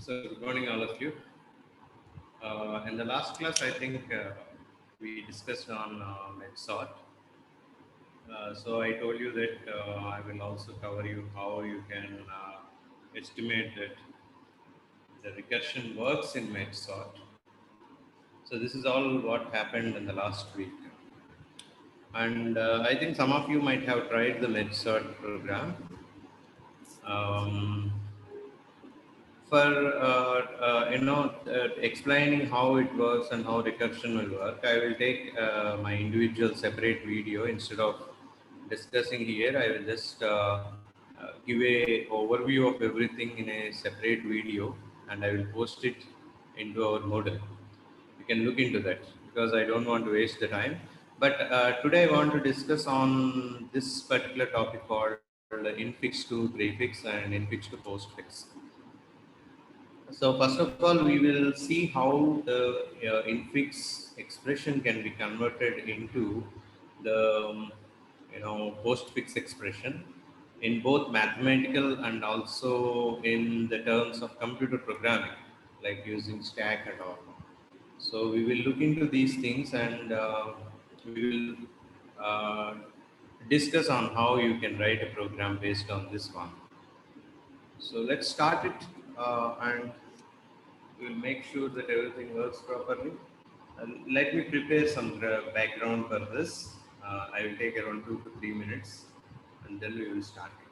So, good morning, all of you. In the last class, I think we discussed on MedSort. So, I told you that I will also cover you how you can estimate that the recursion works in MedSort. So, this is all what happened in the last week. And I think some of you might have tried the MedSort program. Um, for explaining how it works and how recursion will work, I will take my individual separate video instead of discussing here. I will just give a overview of everything in a separate video, and I will post it into our model. You can look into that because I don't want to waste the time. But today I want to discuss on this particular topic called infix to prefix and infix to postfix. So first of all, we will see how the infix expression can be converted into the postfix expression in both mathematical and also in the terms of computer programming, like using stack and all. So we will look into these things, and we will uh, discuss on how you can write a program based on this one. So let's start it, and we will make sure that everything works properly. Let me prepare some background for this. I will take around 2 to 3 minutes, and then we will start it.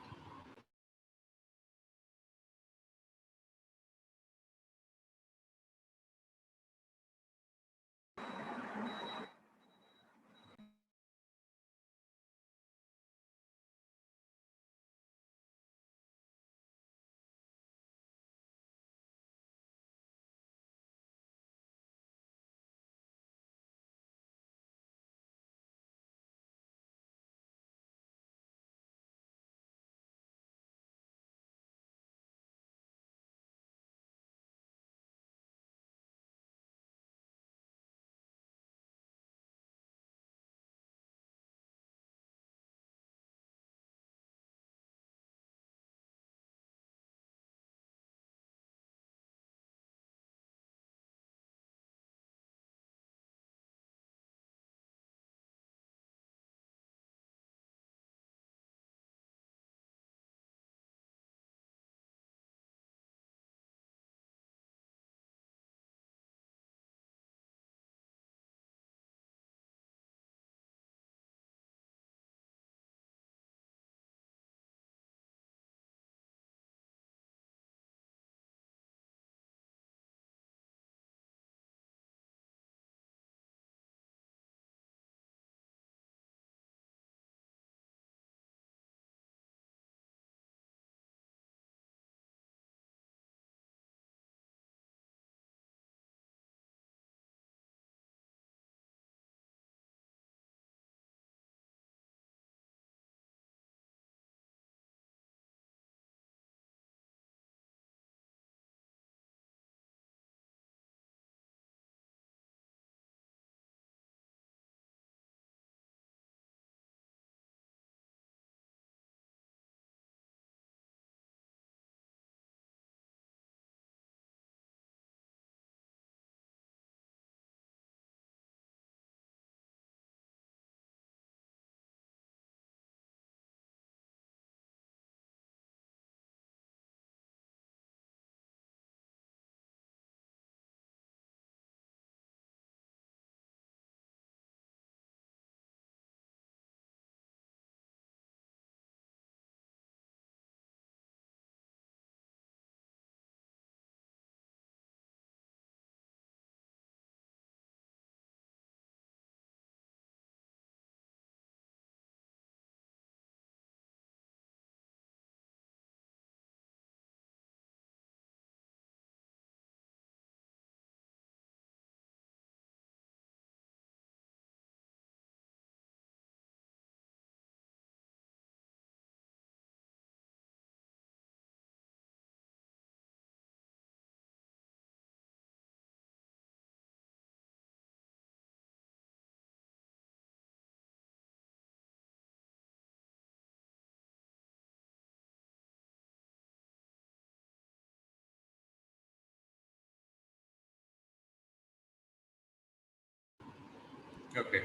Okay,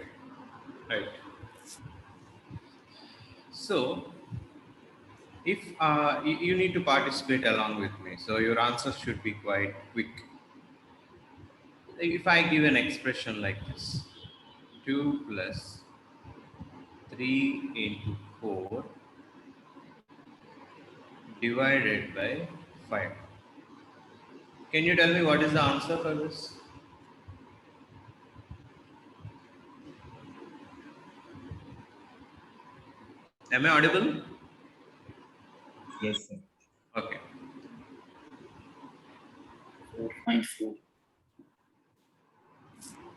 right. So if you need to participate along with me, so your answers should be quite quick. If I give an expression like this, 2 plus 3 into 4 divided by 5. Can you tell me what is the answer for this? Am I audible? Yes, sir. Okay. 4.4.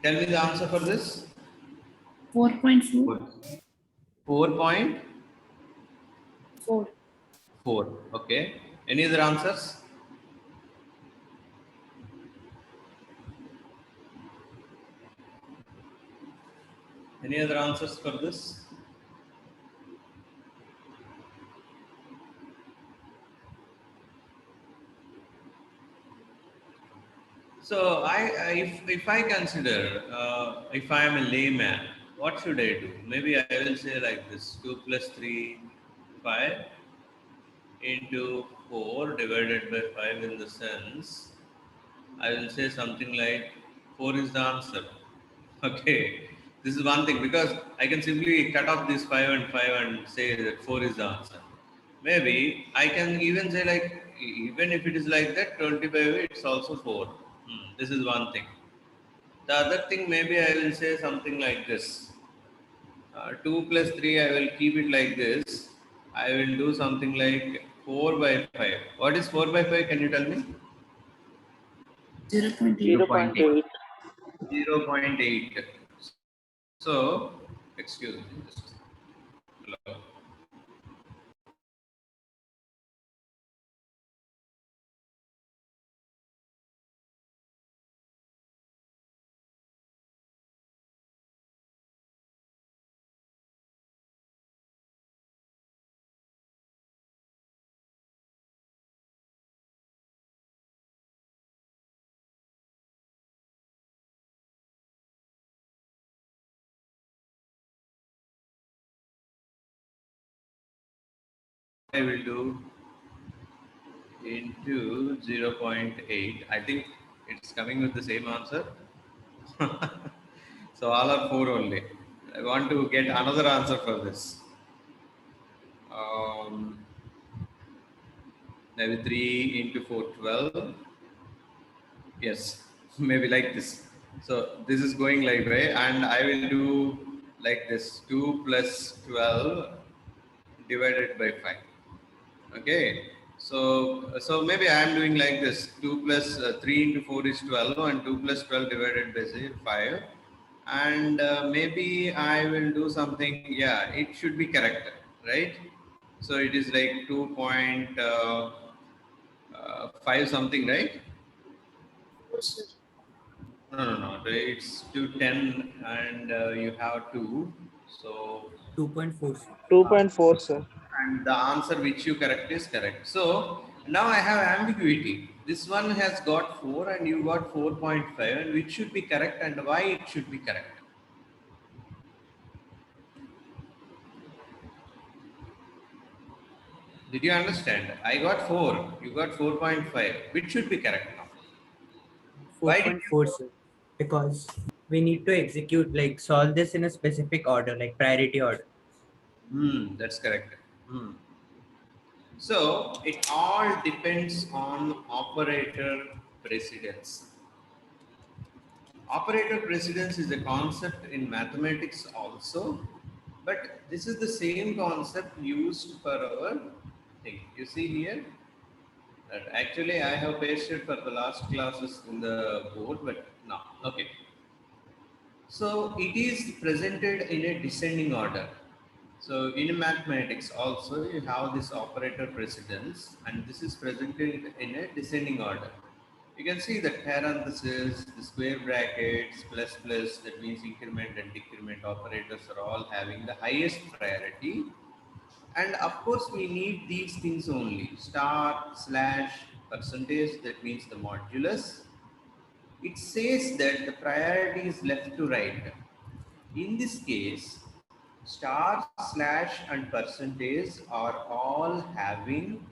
Tell me the answer for this. 4.4. 4.4. 4. Okay. Any other answers? Any other answers for this? So if I consider, if I am a layman, what should I do? Maybe I will say like this: 2 plus 3, 5 into 4 divided by 5, in the sense I will say something like 4 is the answer. Okay, this is one thing, because I can simply cut off this 5 and 5 and say that 4 is the answer. Maybe I can even say like, even if it is like that, 20 by it's also 4. This is one thing. The other thing, maybe I will say something like this. 2 plus 3, I will keep it like this. I will do something like 4 by 5. What is 4 by 5? Can you tell me? 0.8. 0.8. 0.8. So, excuse me. Hello. I will do into 0.8. I think it's coming with the same answer. So all are 4 only. I want to get another answer for this. Um, Maybe 3 into 4, 12. Yes, maybe like this. So this is going like way, and I will do like this: 2 plus 12 divided by 5. Okay. So maybe I am doing like this: 2 plus 3 into 4 is 12, and 2 plus 12 divided by 5. And maybe I will do something. Yeah, it should be correct, right? So it is like 2.5 something, right? No. It's 210, and you have 2. So 2.4. 2.4, sir. and the answer which you correct is correct. So now I have ambiguity. This one has got 4 and you got 4.5, and which should be correct and why it should be correct. Did you understand? I got 4, you got 4.5. Which should be correct now? Why did 4.4, sir. Because we need to execute, like, solve this in a specific order, like priority order. That's correct. So it all depends on operator precedence. Operator precedence is a concept in mathematics also, but this is the same concept used for our thing. You see here that actually I have pasted for the last classes in the board, but no. Okay. So it is presented in a descending order. So in mathematics also you have this operator precedence, and this is presented in a descending order. You can see the parentheses, the square brackets, plus plus, that means increment and decrement operators are all having the highest priority. And of course we need these things only: star, slash, percentage, that means the modulus. It says that the priority is left to right. In this case, star, slash and percentage are all having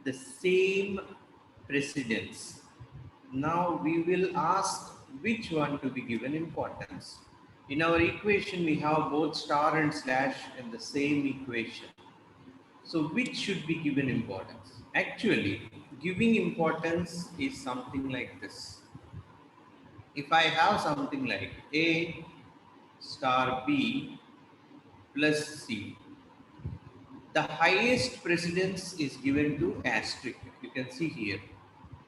the same precedence. Now we will ask which one to be given importance. In our equation, we have both star and slash in the same equation. So which should be given importance? Actually, giving importance is something like this. If I have something like A star B plus C, the highest precedence is given to asterisk. You can see here.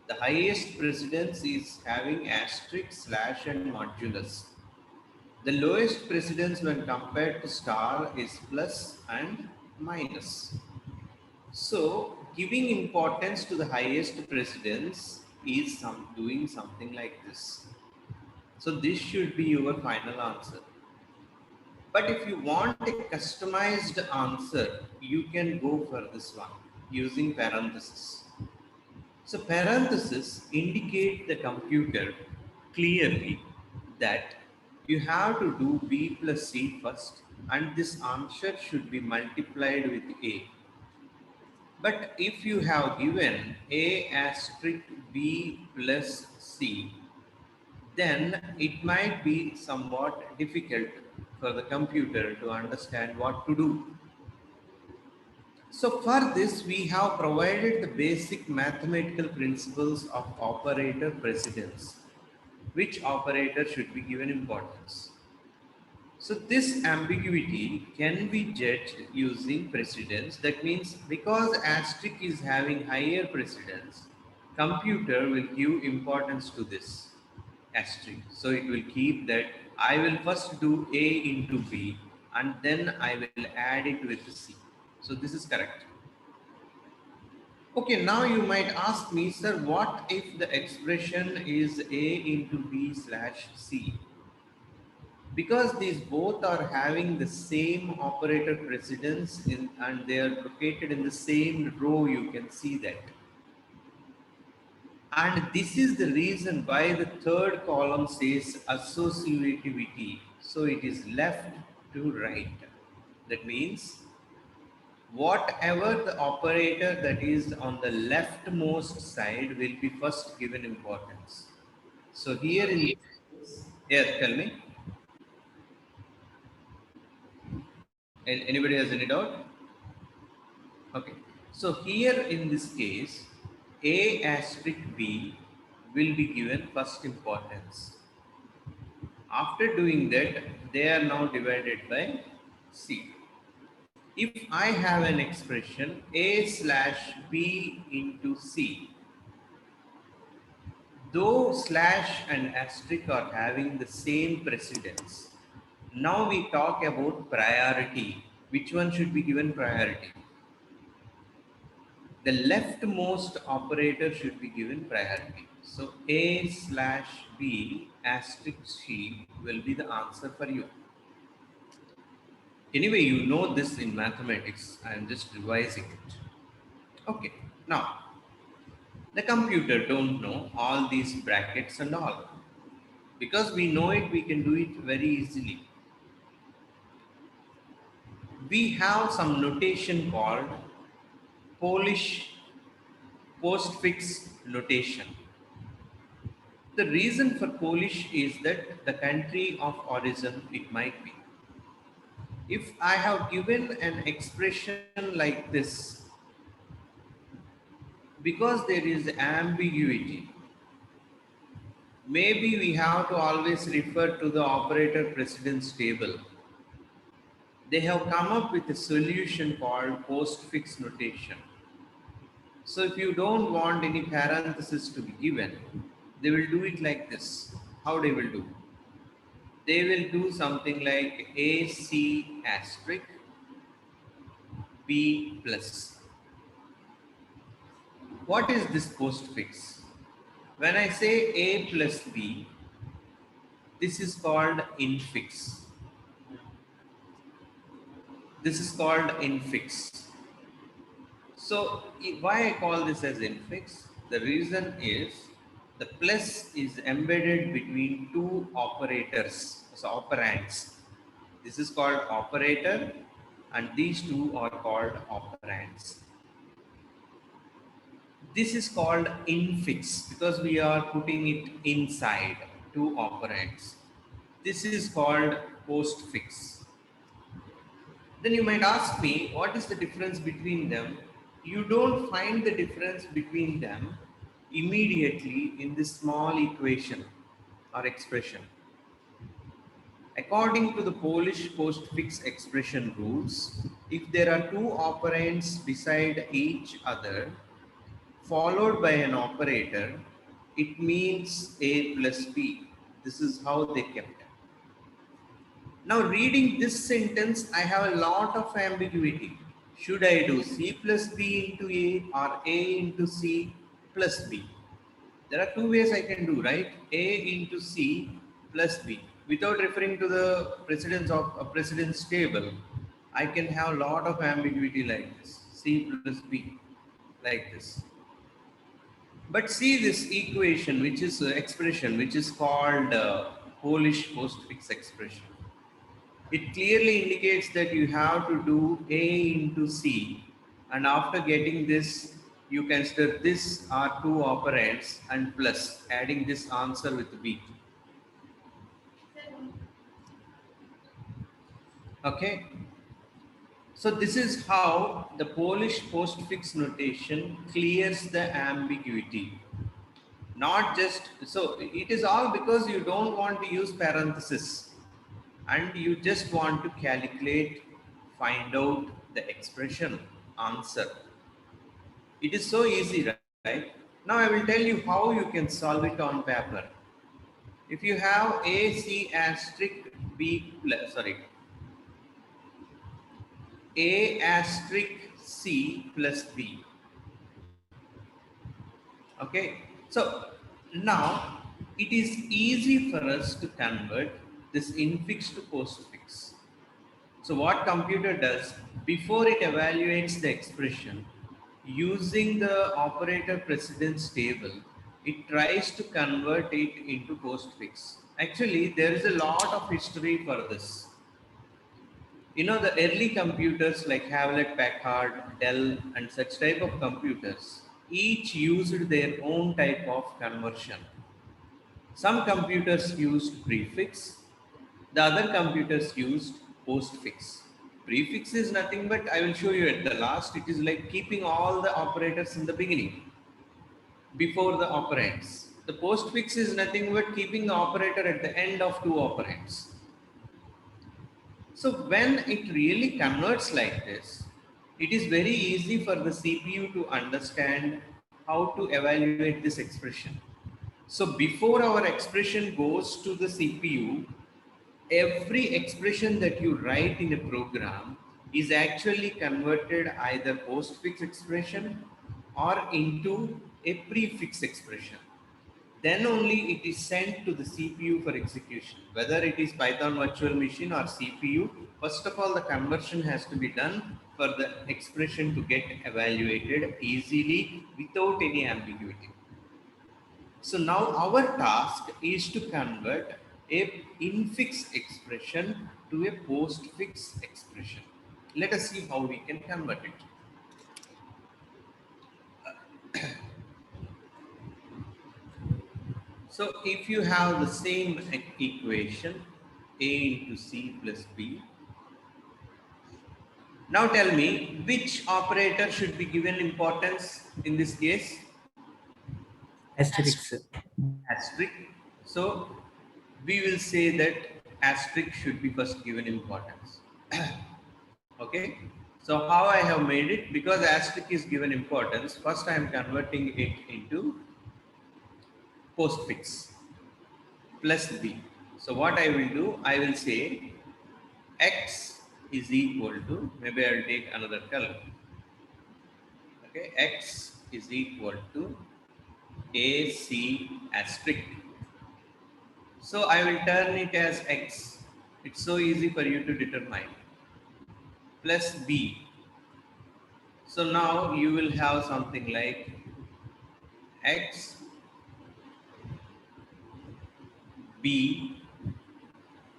The highest precedence is having asterisk, slash and modulus. The lowest precedence when compared to star is plus and minus. So giving importance to the highest precedence is doing something like this. So this should be your final answer. But if you want a customized answer, you can go for this one using parenthesis. So parenthesis indicate the computer clearly that you have to do B plus C first, and this answer should be multiplied with A. But if you have given A asterisk B plus C, then it might be somewhat difficult for the computer to understand what to do. So for this, we have provided the basic mathematical principles of operator precedence. Which operator should be given importance? So this ambiguity can be judged using precedence. That means because asterisk is having higher precedence, computer will give importance to this asterisk. So it will keep that I will first do A into B and then I will add it with C. So this is correct. Okay, now you might ask me, sir, what if the expression is A into B slash C? Because these both are having the same operator precedence and they are located in the same row, you can see that. And this is the reason why the third column says associativity. So it is left to right. That means whatever the operator that is on the leftmost side will be first given importance. So here in, yes, tell me. Anybody has any doubt? Okay. So here in this case, A asterisk B will be given first importance. After doing that, they are now divided by C. If I have an expression A slash B into C, though slash and asterisk are having the same precedence, now we talk about priority. Which one should be given priority? The leftmost operator should be given priority. So A slash B asterisk C will be the answer for you. Anyway, you know this in mathematics. I am just revising it. Okay, now the computer don't know all these brackets and all. Because we know it, we can do it very easily. We have some notation called Polish postfix notation. The reason for Polish is that the country of origin it might be. If I have given an expression like this, because there is ambiguity, maybe we have to always refer to the operator precedence table. They have come up with a solution called postfix notation. So if you don't want any parenthesis to be given, they will do it like this. How they will do? They will do something like AC asterisk B plus. What is this postfix? When I say A plus B, this is called infix. This is called infix. So why I call this as infix? The reason is the plus is embedded between two operators, so operands. This is called operator, and these two are called operands. This is called infix because we are putting it inside two operands. This is called postfix. Then you might ask me, what is the difference between them? You don't find the difference between them immediately in this small equation or expression. According to the Polish postfix expression rules, if there are two operands beside each other, followed by an operator, it means A plus B. This is how they kept it. Now, reading this sentence, I have a lot of ambiguity. Should I do C plus B into A or A into C plus B? There are two ways I can do, right? A into C plus B. Without referring to the precedence of a precedence table, I can have a lot of ambiguity like this. C plus B, like this. But see this equation, which is expression, which is called Polish postfix expression. It clearly indicates that you have to do A into C, and after getting this, you consider this are two operands and plus adding this answer with B. Okay. So this is how the Polish postfix notation clears the ambiguity. Not just, so it is all because you don't want to use parenthesis and you just want to calculate, find out the expression, answer. It is so easy, right? Now I will tell you how you can solve it on paper. If you have AC asterisk B plus, A asterisk C plus B. Okay, so now it is easy for us to convert this infix to postfix. So what computer does, before it evaluates the expression, using the operator precedence table, it tries to convert it into postfix. Actually, there is a lot of history for this. You know, the early computers like Hewlett Packard, Dell, and such type of computers, each used their own type of conversion. Some computers used prefix, the other computers used postfix. Prefix is nothing but, I will show you at the last, it is like keeping all the operators in the beginning, before the operands. The postfix is nothing but keeping the operator at the end of two operands. So when it really converts like this, it is very easy for the CPU to understand how to evaluate this expression. So before our expression goes to the CPU, every expression that you write in a program is actually converted either postfix expression or into a prefix expression. Then only it is sent to the CPU for execution. Whether it is Python virtual machine or CPU, first of all, the conversion has to be done for the expression to get evaluated easily without any ambiguity. So now our task is to convert a infix expression to a postfix expression. Let us see how we can convert it. So if you have the same equation, A into C plus B, now tell me which operator should be given importance in this case? Asterisk. Asterisk. So we will say that asterisk should be first given importance. Okay. So how I have made it, because asterisk is given importance, first I am converting it into postfix plus B. So what I will do, I will say X is equal to, maybe I will take another color. Okay, X is equal to AC asterisk. So I will turn it as X. It's so easy for you to determine. Plus B. So now you will have something like X B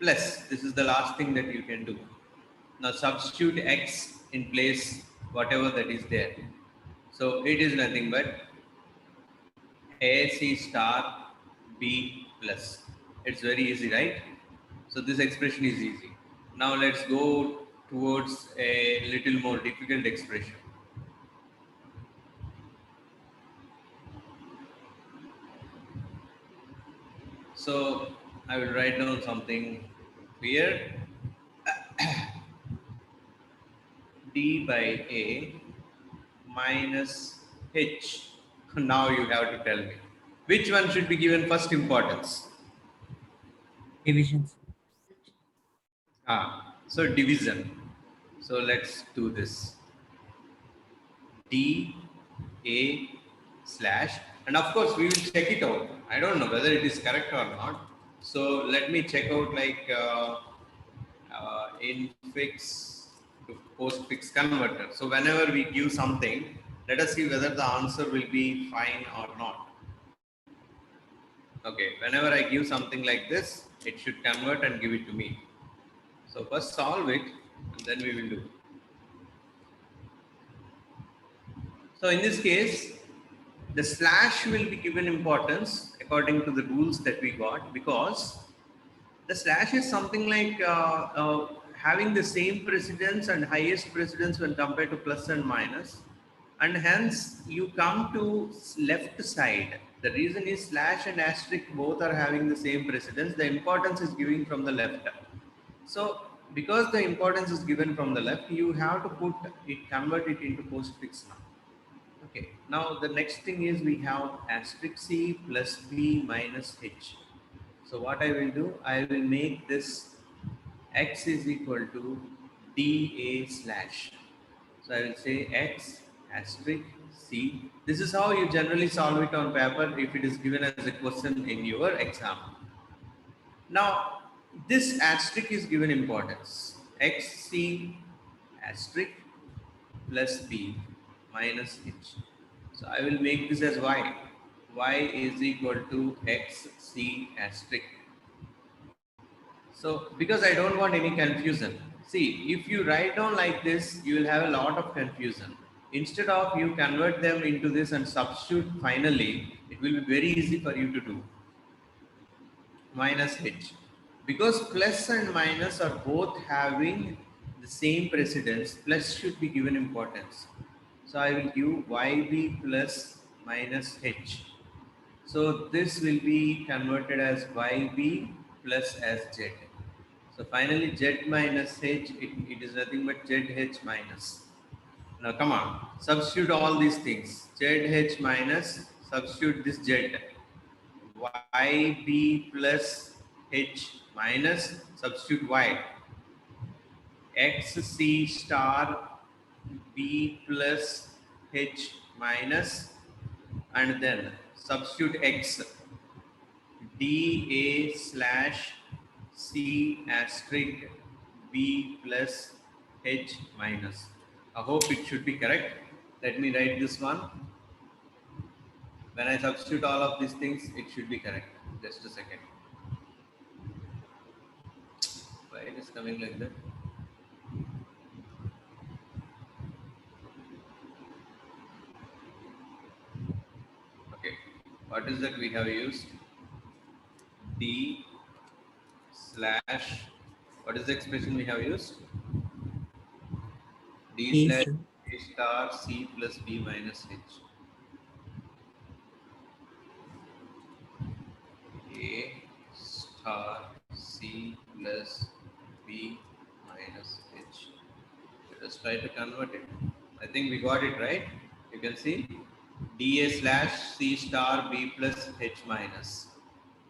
plus. This is the last thing that you can do. Now substitute x in place whatever that is there. So it is nothing but AC star B plus. It's very easy, right? So this expression is easy. Now let's go towards a little more difficult expression. So I will write down something here. D by A minus H. Now you have to tell me which one should be given first importance. Divisions. So division. So let's do this. D A slash, and of course we will check it out. I don't know whether it is correct or not. So let me check out like infix to postfix converter. So whenever we give something, let us see whether the answer will be fine or not. Okay, whenever I give something like this, it should convert and give it to me. So first solve it and then we will do. So in this case, the slash will be given importance according to the rules that we got, because the slash is something like having the same precedence and highest precedence when compared to plus and minus, and hence you come to left side. The reason is slash and asterisk both are having the same precedence. The importance is given from the left. So because the importance is given from the left, you have to put it, convert it into postfix now. Okay, now the next thing is we have asterisk C plus B minus H. So what I will do, I will make this x is equal to dA slash. So I will say x asterisk C. This is how you generally solve it on paper if it is given as a question in your exam. Now this asterisk is given importance. XC asterisk plus B minus H. So I will make this as y. Y is equal to XC asterisk. So because I don't want any confusion. See, if you write down like this, you will have a lot of confusion. Instead of you convert them into this and substitute finally, it will be very easy for you to do. Minus H. Because plus and minus are both having the same precedence, plus should be given importance. So I will give YB plus minus H. So this will be converted as YB plus as Z. So finally Z minus H, it is nothing but ZH minus. Now come on, substitute all these things. ZH minus, substitute this Z. YB plus H minus, substitute Y. XC star B plus H minus, and then substitute X. dA slash C asterisk B plus H minus. I hope it should be correct. Let me write this one. When I substitute all of these things, it should be correct. Just a second. Why it is coming like that? Okay. What is that we have used? D slash, what is the expression we have used? D slash A star C plus B minus H. A star C plus B minus H. Let us try to convert it. I think we got it right. You can see dA slash C star B plus H minus.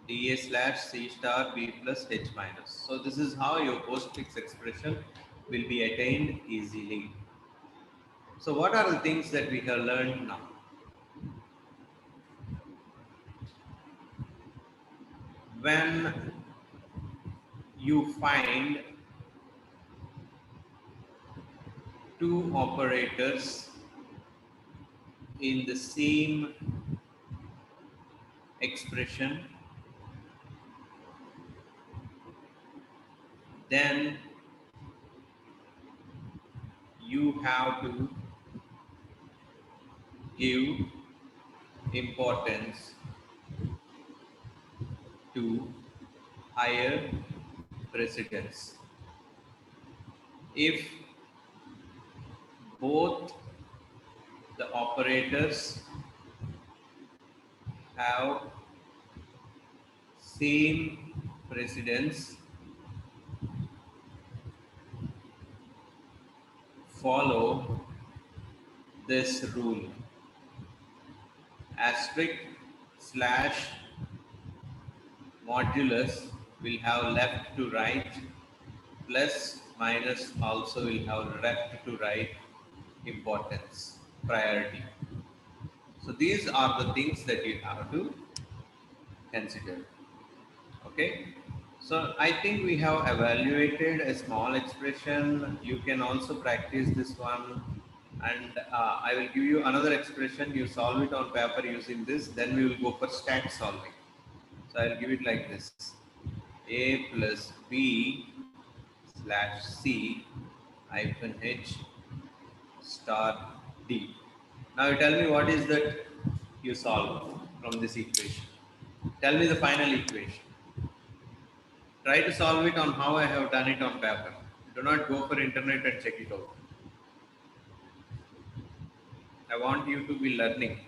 dA slash C star B plus H minus. So this is how your postfix expression will be attained easily. So what are the things that we have learned now? When you find two operators in the same expression, then you have to give importance to higher precedence. If both the operators have same precedence, follow this rule. Asterisk slash modulus will have left to right, plus minus also will have left to right importance, priority. So these are the things that you have to consider. Okay. So I think we have evaluated a small expression. You can also practice this one, and I will give you another expression. You solve it on paper using this, then we will go for stack solving. So I'll give it like this: a plus b slash c hyphen h star d. Now you tell me what is that you solve from this equation. Tell me the final equation. Try to solve it on how I have done it on paper. Do not go for internet and check it out. I want you to be learning.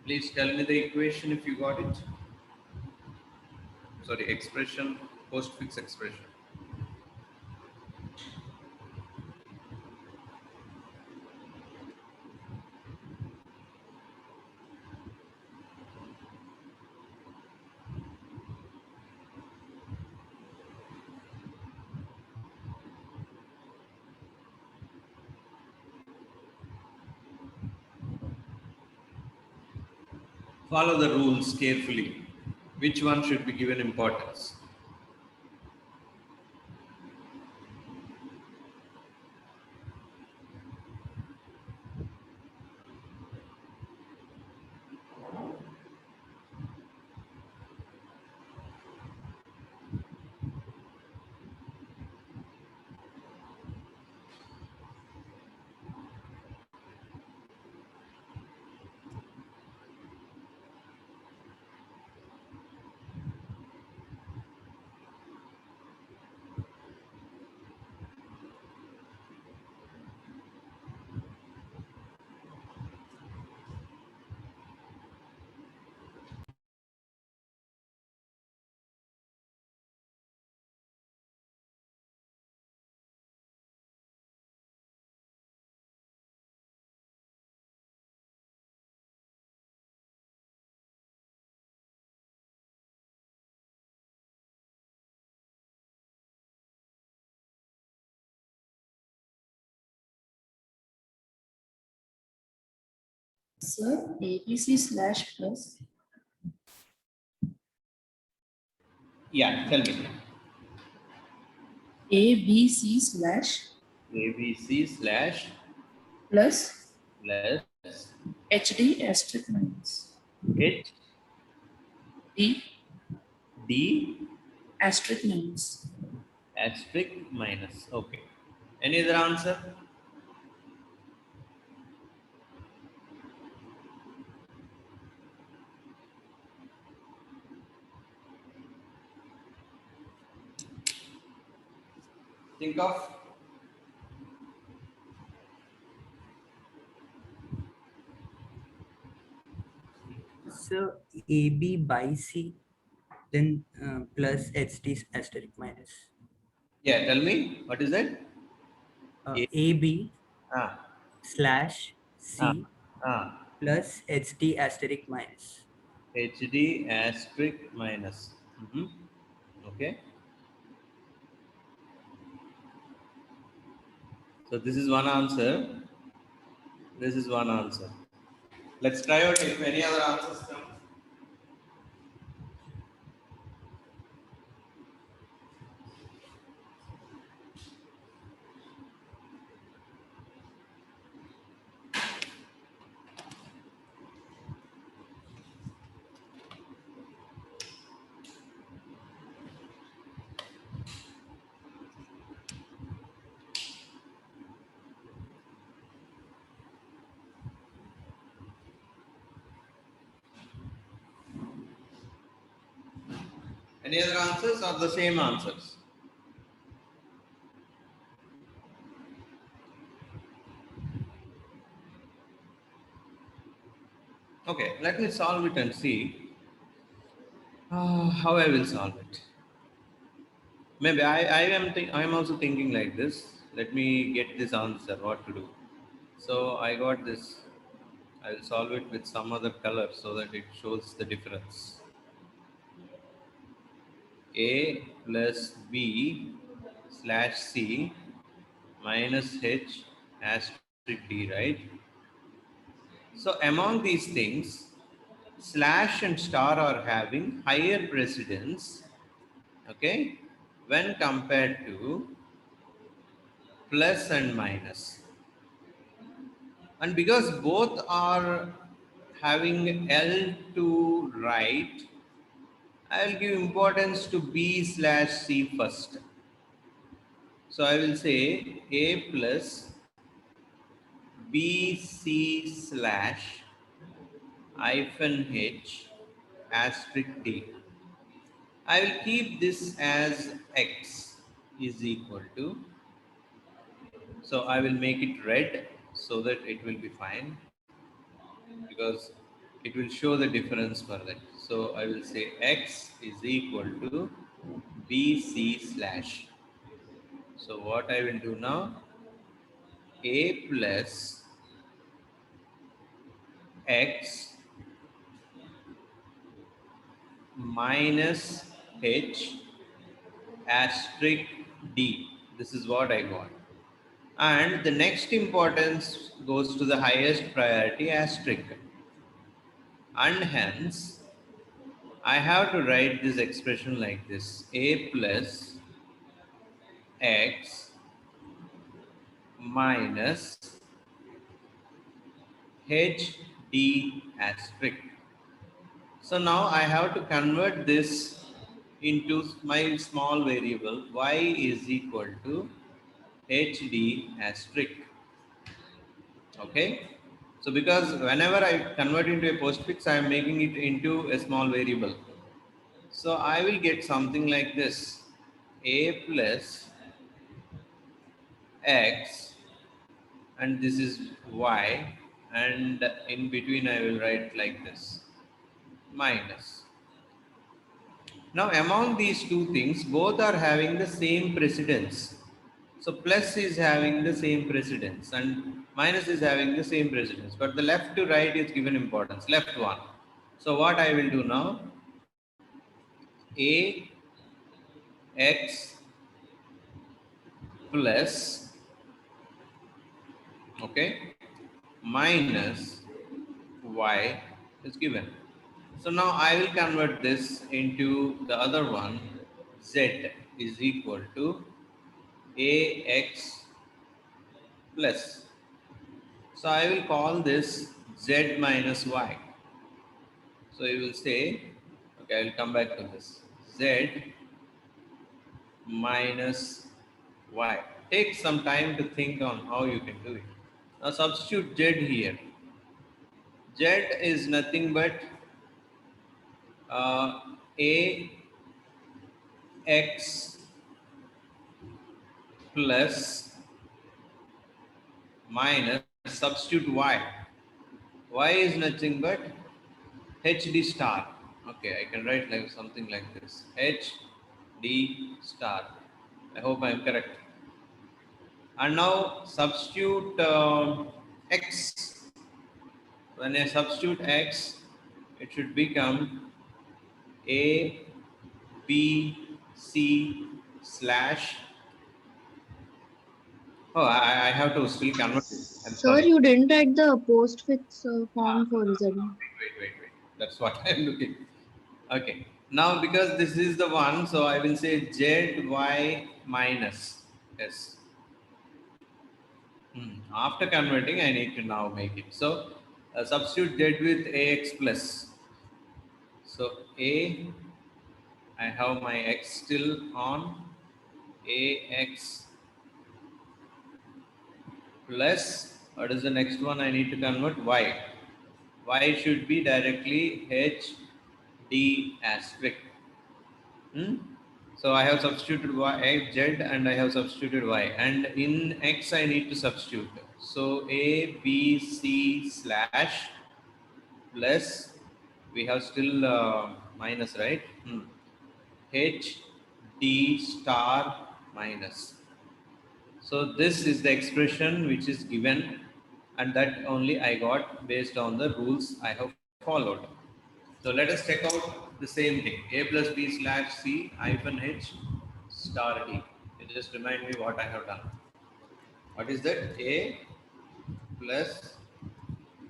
Please tell me the equation if you got it. Sorry, expression, postfix expression. Follow the rules carefully. Which one should be given importance? Sir, ABC slash plus Yeah, tell me. ABC slash ABC slash plus plus HD asterisk minus H D D asterisk minus. asterisk minus. Okay. Any other answer? Think of. So AB by C, then plus HT asterisk minus. Yeah, tell me. What is that? AB Ah, slash ah, C ah. plus HD asterisk minus. HD asterisk minus. Okay. So this is one answer. This is one answer. Let's try out if any other answers come. Any other answers or the same answers? Okay, let me solve it and see how I will solve it. Maybe I am also thinking like this. Let me get this answer. What to do? So I got this. I will solve it with some other color so that it shows the difference. A plus B slash C minus H asterisk D, right? So among these things, slash and star are having higher precedence, okay, when compared to plus and minus. And because both are having L to right, I will give importance to B slash C first. So I will say A plus BC slash hyphen H asterisk D. I will keep this as X is equal to, so I will make it red so that it will be fine because it will show the difference for that. So I will say X is equal to BC slash. So what I will do now, A plus X minus H asterisk D. This is what I got. And the next importance goes to the highest priority asterisk. And hence, I have to write this expression like this. A plus X minus H D asterisk. So now I have to convert this into my small variable y is equal to HD asterisk. Okay. So because whenever I convert into a postfix, I am making it into a small variable. So I will get something like this. A plus X and this is Y, and in between I will write like this minus. Now among these two things, both are having the same precedence. So plus is having the same precedence and minus is having the same precedence, but the left to right is given importance, left one. So what I will do now, A X plus, okay, minus Y is given. So now I will convert this into the other one, Z is equal to AX plus. So I will call this Z minus Y. So you will say, okay, I will come back to this. Z minus Y. Take some time to think on how you can do it. Now substitute Z here. Z is nothing but A X plus minus substitute Y. Y is nothing but HD star. Okay, I can write like something like this. HD star. I hope I am correct. And now substitute x. When I substitute x, it should become a, b, c slash. Oh, I have to still convert it. I'm Sir, sorry. you didn't write the postfix form for Z. Wait. That's what I'm looking. Okay. Now, because this is the one, so I will say zy minus s. After converting, I need to now make it. So, substitute z with ax plus. So, I have my x still on ax plus, what is the next one I need to convert? Y. Y should be directly h d asterisk. So I have substituted y, z, and I have substituted y, and in x I need to substitute. So a, b, c slash plus, we have still minus, right? H d star minus. So this is the expression which is given, and that only I got based on the rules I have followed. So let us check out the same thing. A plus b slash c hyphen h star d. It just remind me what I have done. What is that? A plus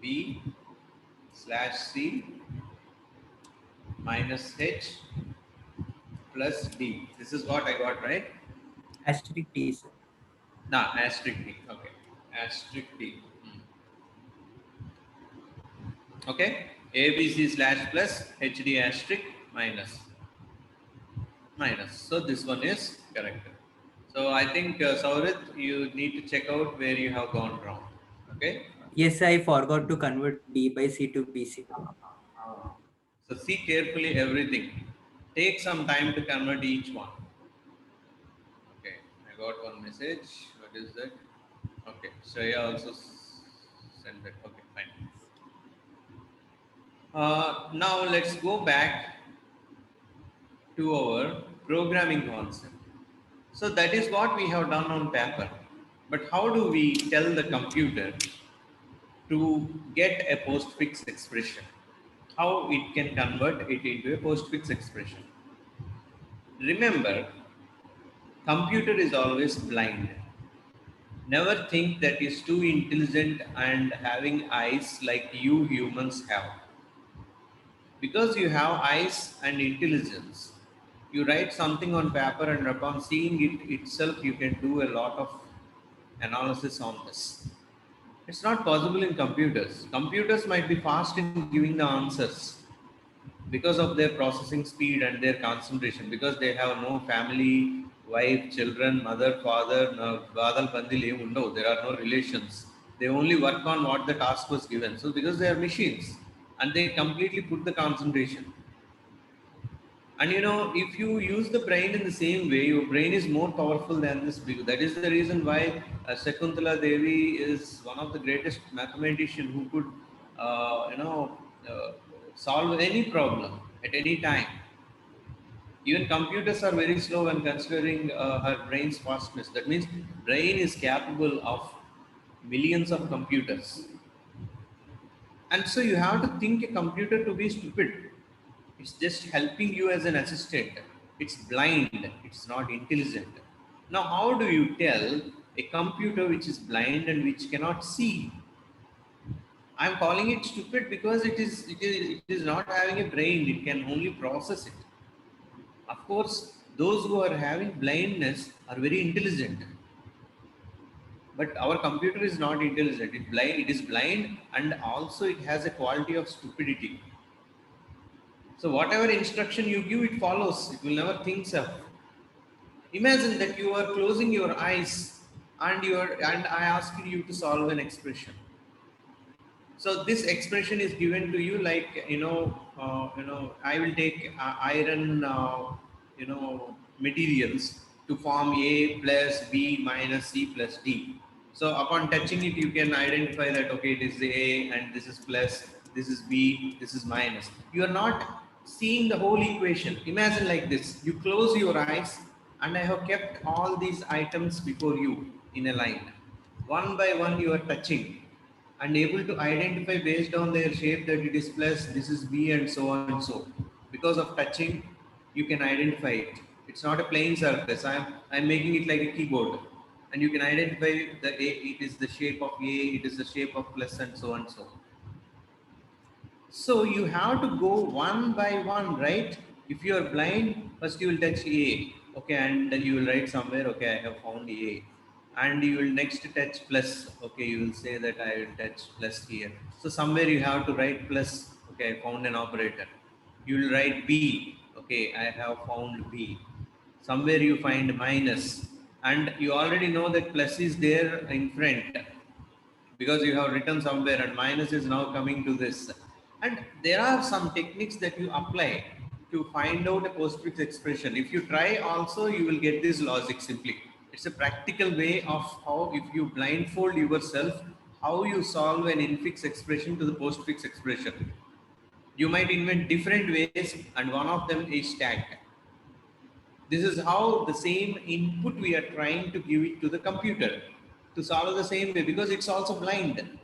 b slash c minus h plus d. This is what I got, right? Asterisk T, sir. Nah, asterisk d. Okay. Asterisk d. Okay. ABC slash plus HD asterisk minus. So this one is correct. So I think Saurit, you need to check out where you have gone wrong. Okay. Yes, I forgot to convert B by C to BC. So see carefully everything. Take some time to convert each one. Okay. I got one message. What is that? Okay. Shreya also sent that. Okay, fine. Now let's go back to our programming concept. So that is what we have done on paper. But how do we tell the computer to get a postfix expression? How it can convert it into a postfix expression? Remember, computer is always blind. Never think that is too intelligent and having eyes like you humans have. Because you have eyes and intelligence, you write something on paper, and upon seeing it itself, you can do a lot of analysis on this. It's not possible in computers. Computers might be fast in giving the answers because of their processing speed and their concentration, because they have no family, wife, children, mother, father, no, there are no relations. They only work on what the task was given. So because they are machines and they completely put the concentration. And if you use the brain in the same way, your brain is more powerful than this. That is the reason why Shakuntala Devi is one of the greatest mathematicians who could, solve any problem at any time. Even computers are very slow when considering her brain's fastness. That means brain is capable of millions of computers. And so you have to think a computer to be stupid. It's just helping you as an assistant. It's blind. It's not intelligent. Now, how do you tell a computer which is blind and which cannot see? I'm calling it stupid because it is not having a brain. It can only process it. Of course, those who are having blindness are very intelligent. But our computer is not intelligent. It is blind, and also it has a quality of stupidity. So whatever instruction you give, it follows. It will never think so. Imagine that you are closing your eyes and I ask you to solve an expression. So this expression is given to you like I will take iron materials to form A plus B minus C plus D. So upon touching it, you can identify that okay, it is A and this is plus, this is B, this is minus. You are not seeing the whole equation. Imagine like this: you close your eyes, and I have kept all these items before you. in a line. One by one you are touching and able to identify based on their shape that it is plus, this is B and so on and so. Because of touching, you can identify it. It's not a plain surface. I'm making it like a keyboard. And you can identify the A, it is the shape of A, it is the shape of plus and so on and so. So you have to go one by one, right? If you are blind, first you will touch A, okay, and you will write somewhere, okay, I have found A. And you will next touch plus, okay, you will say that I will touch plus here. So somewhere you have to write plus, okay, I found an operator. You will write B, okay, I have found B. Somewhere you find minus, and you already know that plus is there in front because you have written somewhere and minus is now coming to this. And there are some techniques that you apply to find out a postfix expression. If you try also, you will get this logic simply. It's a practical way of how, if you blindfold yourself, how you solve an infix expression to the postfix expression. You might invent different ways, and one of them is stack. This is how the same input we are trying to give it to the computer to solve the same way, because it's also blind.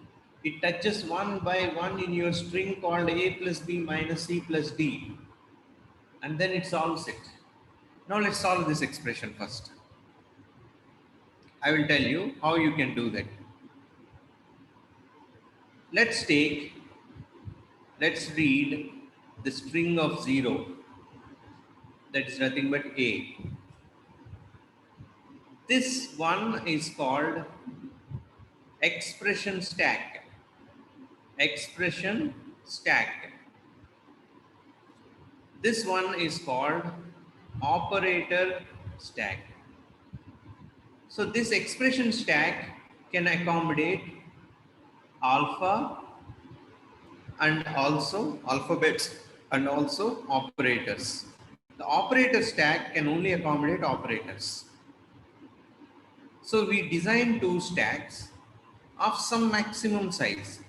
It touches one by one in your string called A plus B minus C plus D, and then it solves it. Now let's solve this expression first. I will tell you how you can do that. Let's read the string of 0, that is nothing but A. This one is called expression stack. Expression stack. This one is called operator stack. So this expression stack can accommodate alpha and also alphabets and also operators. The operator stack can only accommodate operators. So we design two stacks of some maximum size.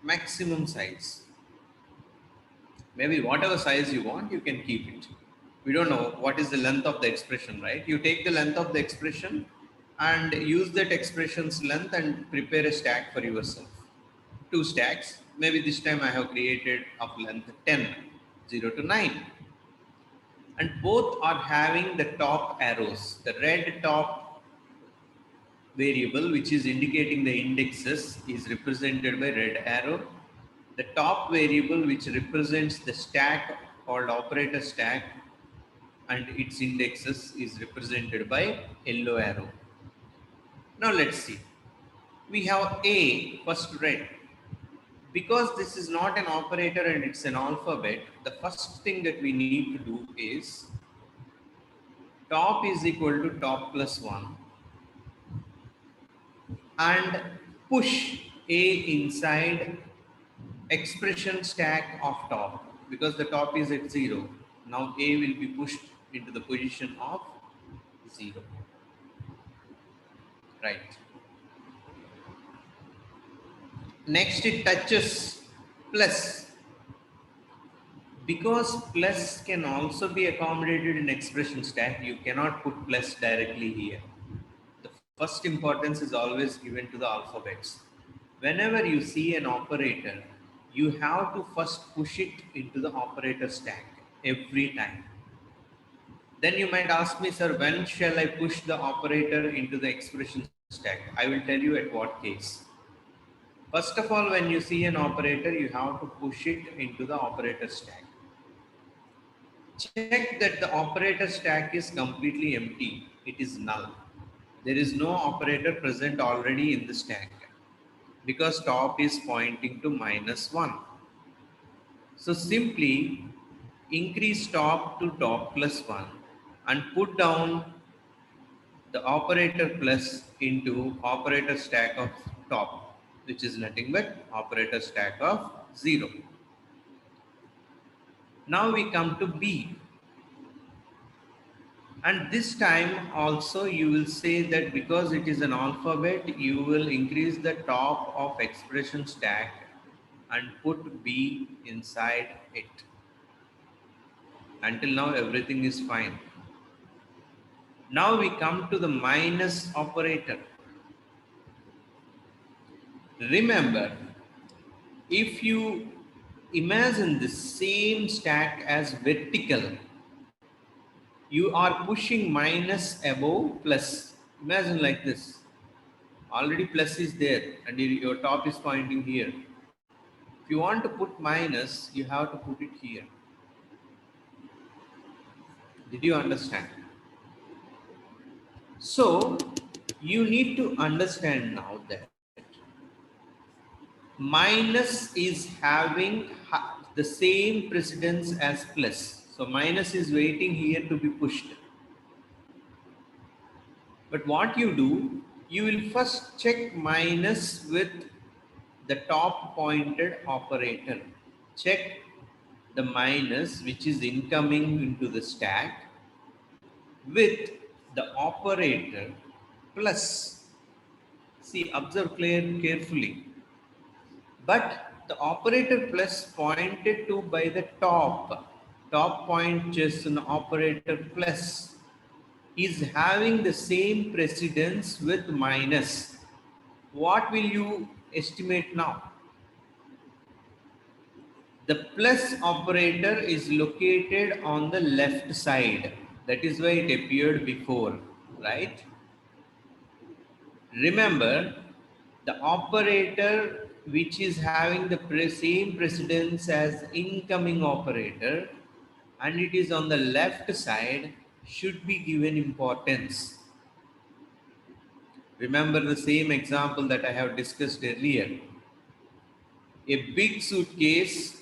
Maximum size. Maybe whatever size you want, you can keep it. We don't know what is the length of the expression, right? You take the length of the expression and use that expression's length and prepare a stack for yourself. Two stacks. Maybe this time I have created of length 10, 0 to 9. And both are having the top arrows. The red top variable, which is indicating the indexes, is represented by red arrow. The top variable, which represents the stack called operator stack and its indexes, is represented by yellow arrow. Now let's see. We have A, first red. Because this is not an operator and it's an alphabet, the first thing that we need to do is top is equal to top plus 1 and push A inside expression stack of top, because the top is at 0. Now A will be pushed into the position of 0. Right. Next it touches plus. Because plus can also be accommodated in expression stack, you cannot put plus directly here. The first importance is always given to the alphabets. Whenever you see an operator, you have to first push it into the operator stack every time. Then you might ask me, sir, when shall I push the operator into the expression stack? I will tell you at what case. First of all, when you see an operator, you have to push it into the operator stack. Check that the operator stack is completely empty. It is null. There is no operator present already in the stack because top is pointing to -1. So simply increase top to top plus 1 and put down the operator plus into operator stack of top, which is nothing but operator stack of 0. Now we come to B. And this time also you will say that because it is an alphabet, you will increase the top of expression stack and put B inside it. Until now everything is fine. Now we come to the minus operator. Remember, if you imagine the same stack as vertical, you are pushing minus above plus. Imagine like this. Already plus is there and your top is pointing here. If you want to put minus, you have to put it here. Did you understand? So you need to understand now that minus is having the same precedence as plus. So minus is waiting here to be pushed. But what you do, you will first check minus with the top pointed operator. Check the minus which is incoming into the stack with the operator plus. See, observe carefully. But the operator plus pointed to by the top point just an operator plus is having the same precedence with minus. What will you estimate now? The plus operator is located on the left side. That is why it appeared before, right? Remember, the operator which is having the same precedence as incoming operator and it is on the left side should be given importance. Remember the same example that I have discussed earlier. A big suitcase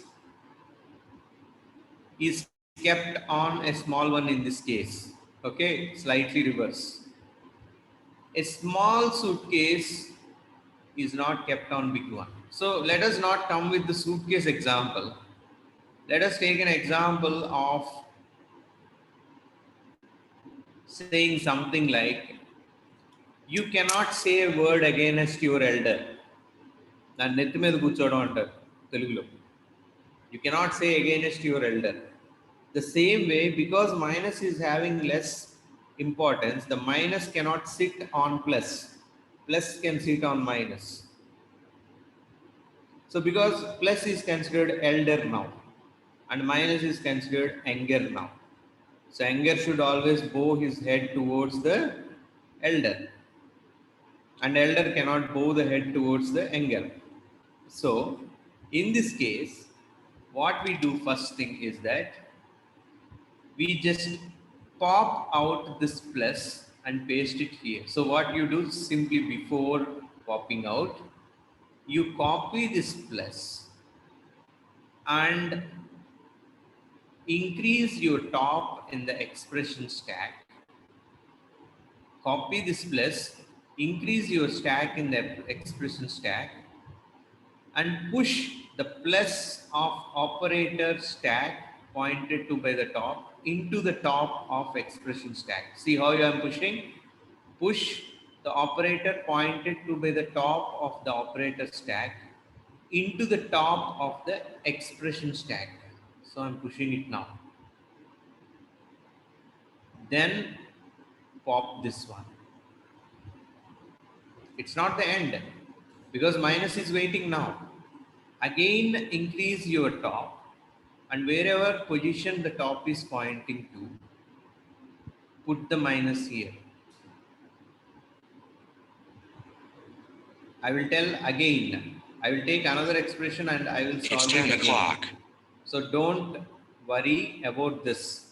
is kept on a small one in this case. Okay, slightly reverse. A small suitcase is not kept on big one. So let us not come with the suitcase example. Let us take an example of saying something like, you cannot say a word against your elder. You cannot say against your elder. The same way, because minus is having less importance, the minus cannot sit on plus. Plus can sit on minus. So because plus is considered elder now and minus is considered younger now. So younger should always bow his head towards the elder and elder cannot bow the head towards the younger. So in this case, what we do first thing is that we just pop out this plus and paste it here. So what you do simply before popping out, you copy this plus and increase your top in the expression stack. Copy this plus, increase your stack in the expression stack and push the plus of operator stack pointed to by the top into the top of expression stack. See how I am pushing? Push the operator pointed to by the top of the operator stack into the top of the expression stack. So I'm pushing it now. Then pop this one. It's not the end because minus is waiting now. Again, increase your top and wherever position the top is pointing to, put the minus here. I will tell again. I will take another expression and I will solve it again. So don't worry about this.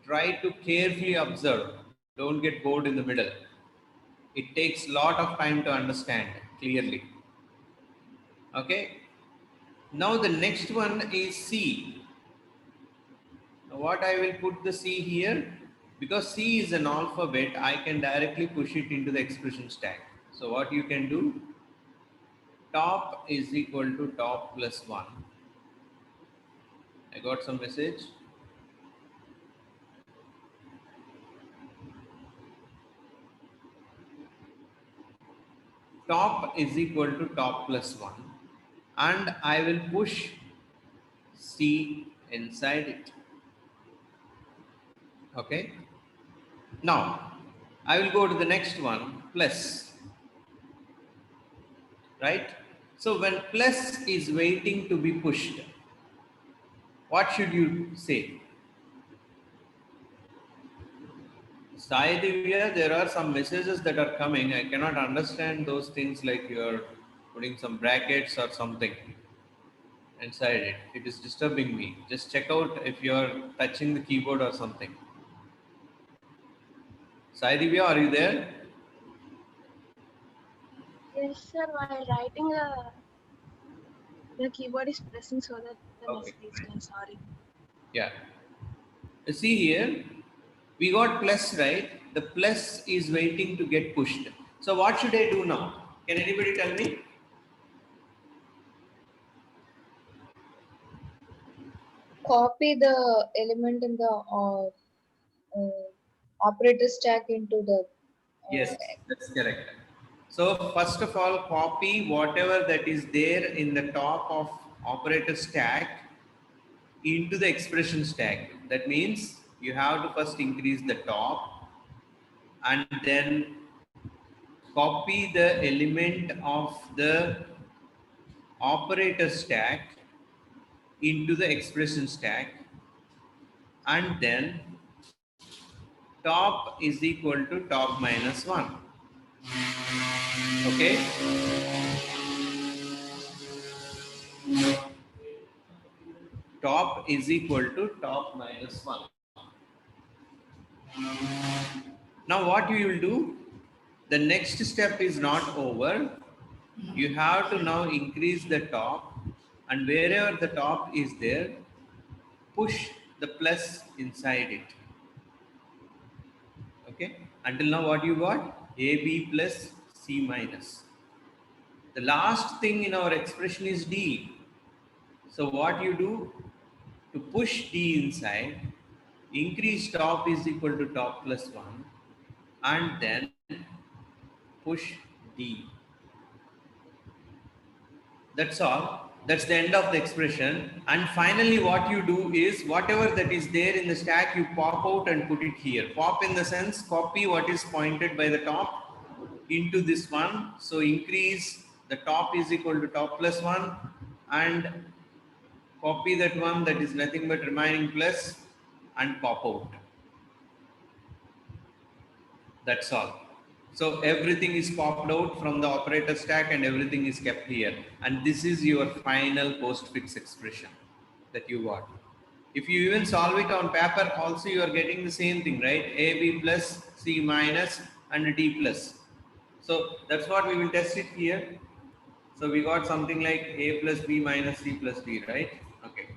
Try to carefully observe. Don't get bored in the middle. It takes a lot of time to understand clearly. Okay. Now the next one is C. Now what I will put the C here, because C is an alphabet, I can directly push it into the expression stack. So what you can do, top is equal to top plus 1. I got some message. Top is equal to top plus 1 and I will push C inside it. Okay. Now, I will go to the next one, plus, right? So when plus is waiting to be pushed, what should you say? Sai Divya, there are some messages that are coming. I cannot understand those things, like you're putting some brackets or something inside it. It is disturbing me. Just check out if you're touching the keyboard or something. Sai Divya, are you there? Yes, sir. While writing, the keyboard is pressing so that the Okay. message is done. Sorry. Yeah. You see here, we got plus, right? The plus is waiting to get pushed. So what should I do now? Can anybody tell me? Copy the element in the operator stack into the Yes, that's correct. So first of all, copy whatever that is there in the top of operator stack into the expression stack. That means you have to first increase the top and then copy the element of the operator stack into the expression stack, and then top is equal to top minus 1. Okay. Top is equal to top minus 1. Now what you will do, the next step is not over. You have to now increase the top, and wherever the top is there, push the plus inside it. Okay. Until now what you got? AB plus C minus. The last thing in our expression is D. So what you do, to push D inside, increase top is equal to top plus 1 and then push D. That's all. That's the end of the expression. And finally what you do is, whatever that is there in the stack, you pop out and put it here. Pop in the sense, copy what is pointed by the top into this one. So increase the top is equal to top plus 1 and copy that one that is nothing but remaining plus and pop out. That's all. So everything is popped out from the operator stack and everything is kept here. And this is your final postfix expression that you got. If you even solve it on paper, also you are getting the same thing, right? AB plus, C minus and D plus. So that's what we will test it here. So we got something like A plus B minus C plus D, right? Okay.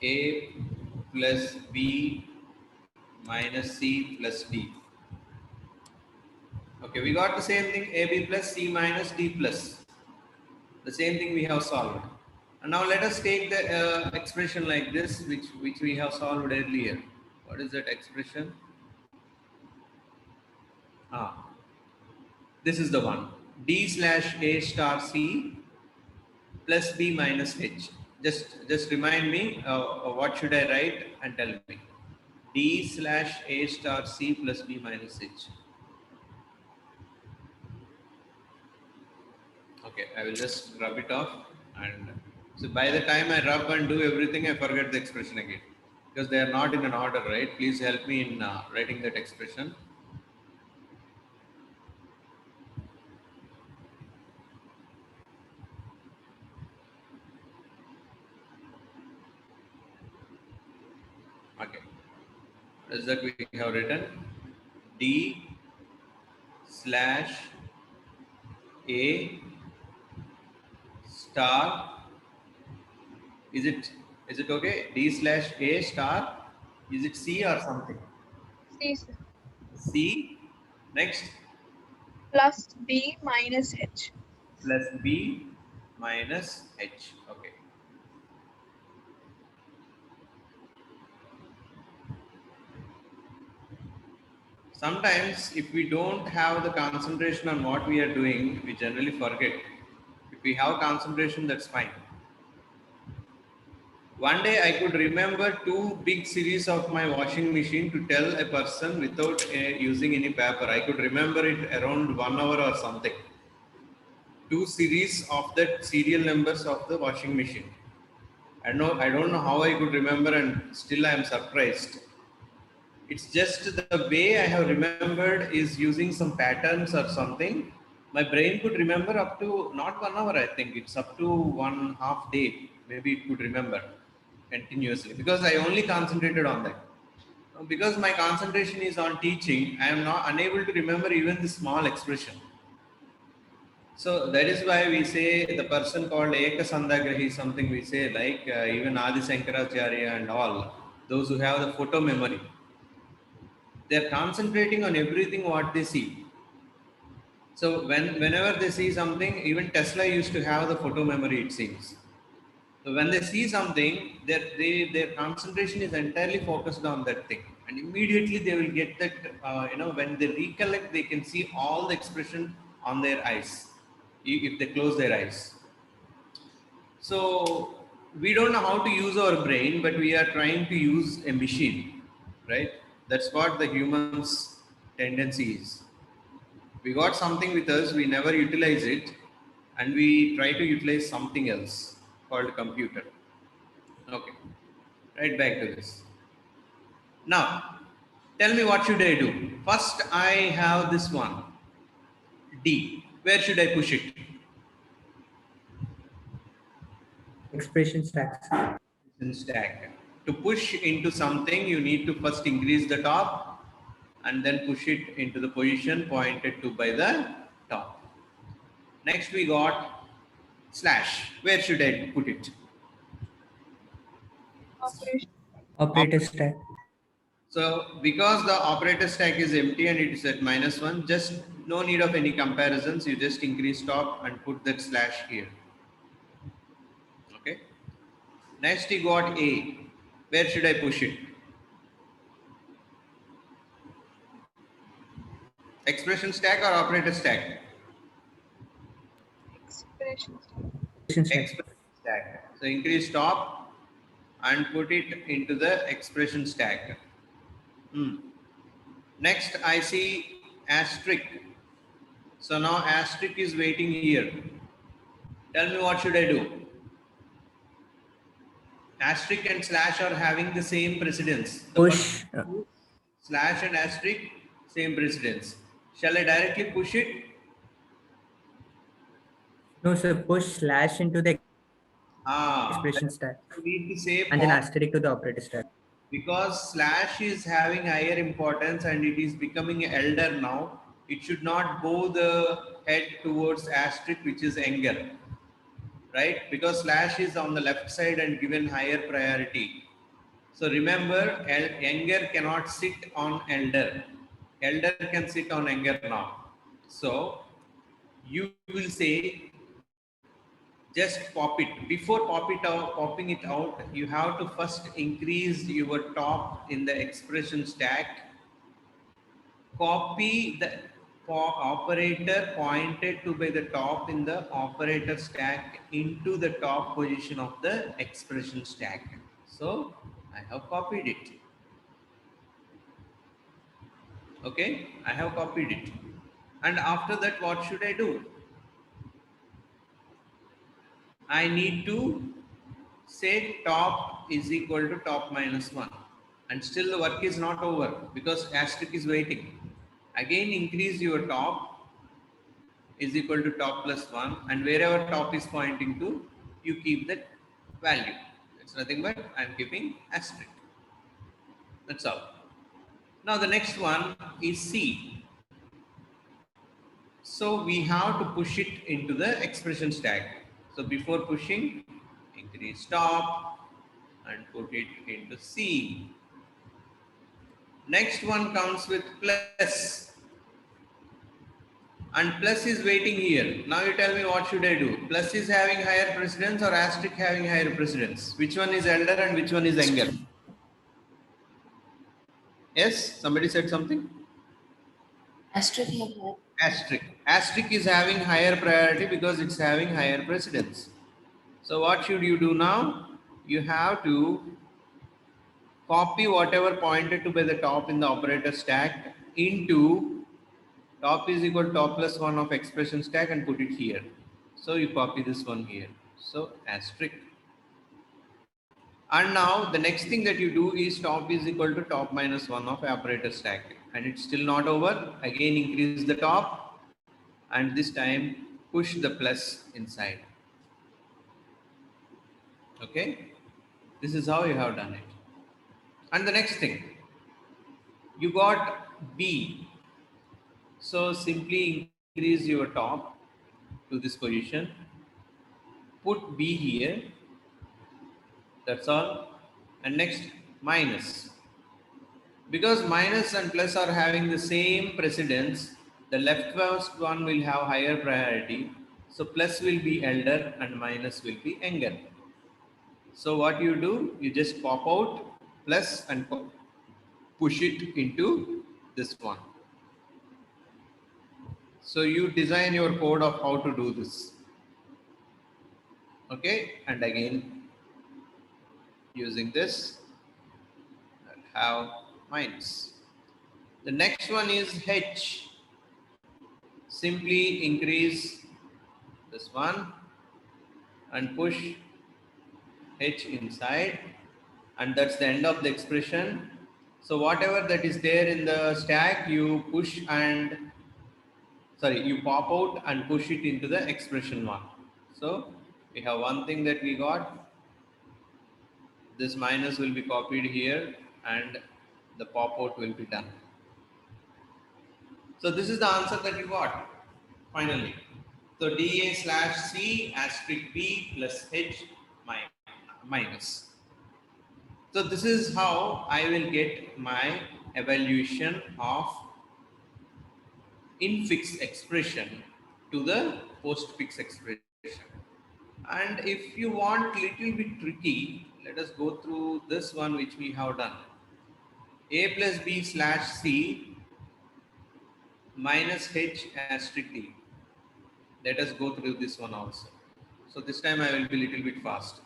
A plus B minus C plus D. Okay, we got the same thing, AB plus C minus D plus. The same thing we have solved. And now let us take the expression like this, which we have solved earlier. What is that expression? This is the one. D slash A star C plus B minus H. Just remind me, what should I write and tell me. D slash A star C plus B minus H. Okay, I will just rub it off, and so by the time I rub and do everything, I forget the expression again because they are not in an order, right? Please help me in writing that expression. Okay, what is that we have written? D slash A star, is it okay? D slash A star, is it C or something? C, sir. C, next Plus B minus H. plus B minus H. Okay. Sometimes if we don't have the concentration on what we are doing, we generally forget. If we have concentration, that's fine. One day I could remember 2 big series of my washing machine to tell a person without using any paper. I could remember it around 1 hour or something. 2 series of the serial numbers of the washing machine. I don't know how I could remember, and still I am surprised. It's just the way I have remembered is using some patterns or something. My brain could remember up to not 1 hour, I think it's up to 1.5 day. Maybe it could remember continuously because I only concentrated on that. Because my concentration is on teaching, I am not unable to remember even the small expression. So that is why we say the person called Eka Sandagrahi, something we say like even Adi Sankaracharya and all, those who have the photo memory. They are concentrating on everything what they see. So whenever they see something, even Tesla used to have the photo memory, it seems. So when they see something, their concentration is entirely focused on that thing, and immediately they will get that. When they recollect, they can see all the expression on their eyes if they close their eyes. So we don't know how to use our brain, but we are trying to use a machine, right? That's what the human's tendency is. We got something with us, we never utilize it, and we try to utilize something else called computer. Okay, right back to this. Now, tell me what should I do? First, I have this one, D. Where should I push it? Expression stacks. In stack. To push into something, you need to first increase the top and then push it into the position pointed to by the top. Next, we got slash. Where should I put it? Operation. Operator stack. So because the operator stack is empty and it is at -1, just no need of any comparisons. You just increase top and put that slash here. Okay. Next you got A. Where should I push it? Expression stack or operator stack? Expression. Expression stack. Expression stack. So increase top and put it into the expression stack. Next I see asterisk. So now asterisk is waiting here. Tell me what should I do? Asterisk and slash are having the same precedence. The Push. slash and asterisk, same precedence. Shall I directly push it? No, sir. Push slash into the expression stack, We need to say and then asterisk to the operator stack. because slash is having higher importance and it is becoming elder now. It should not bow the head towards asterisk, which is younger, right? Because slash is on the left side and given higher priority. So remember, younger cannot sit on elder. Elder can sit on younger now. So you will say, just pop it. Before popping it out, you have to first increase your top in the expression stack. Copy the operator pointed to by the top in the operator stack into the top position of the expression stack. So I have copied it. Okay, I have copied it. And after that, what should I do? I need to say top is equal to top -1. And still the work is not over because asterisk is waiting. Again, increase your top is equal to top +1. And wherever top is pointing to, you keep that value. It's nothing but I'm keeping asterisk. That's all. Now the next one is C. So we have to push it into the expression stack. So before pushing, increase top and put it into C. Next one comes with plus. And plus is waiting here. Now you tell me what should I do? Plus is having higher precedence or asterisk having higher precedence? Which one is elder and which one is younger? Yes, somebody said something? Asterisk here. Asterisk. Asterisk is having higher priority because it's having higher precedence. So what should you do now? you have to copy whatever pointed to by the top in the operator stack into top is equal to top plus 1 of expression stack and put it here. So you copy this one here. So asterisk. And now the next thing that you do is top is equal to top minus 1 of operator stack. And it's still not over. Again increase the top and this time push the plus inside. Okay. This is how you have done it. And the next thing, you got B. So simply increase your top to this position. Put B here. That's all. And next minus. Because minus and plus are having the same precedence, the leftmost one will have higher priority. So plus will be elder and minus will be younger. So what you do, you just pop out plus and push it into this one. So you design your code of how to do this. Okay, and again using this, have minus. The next one is H. Simply increase this one and push H inside, and that's the end of the expression. So whatever that is there in the stack, you push and you pop out and push it into the expression one. So we have one thing that we got. This minus will be copied here and the pop out will be done. So this is the answer that you got finally. So DA slash C asterisk B plus H minus. So this is how I will get my evaluation of infix expression to the postfix expression. And if you want little bit tricky, let us go through this one which we have done. A plus B slash C minus H asterisk D. Let us go through this one also. So this time I will be little bit fast.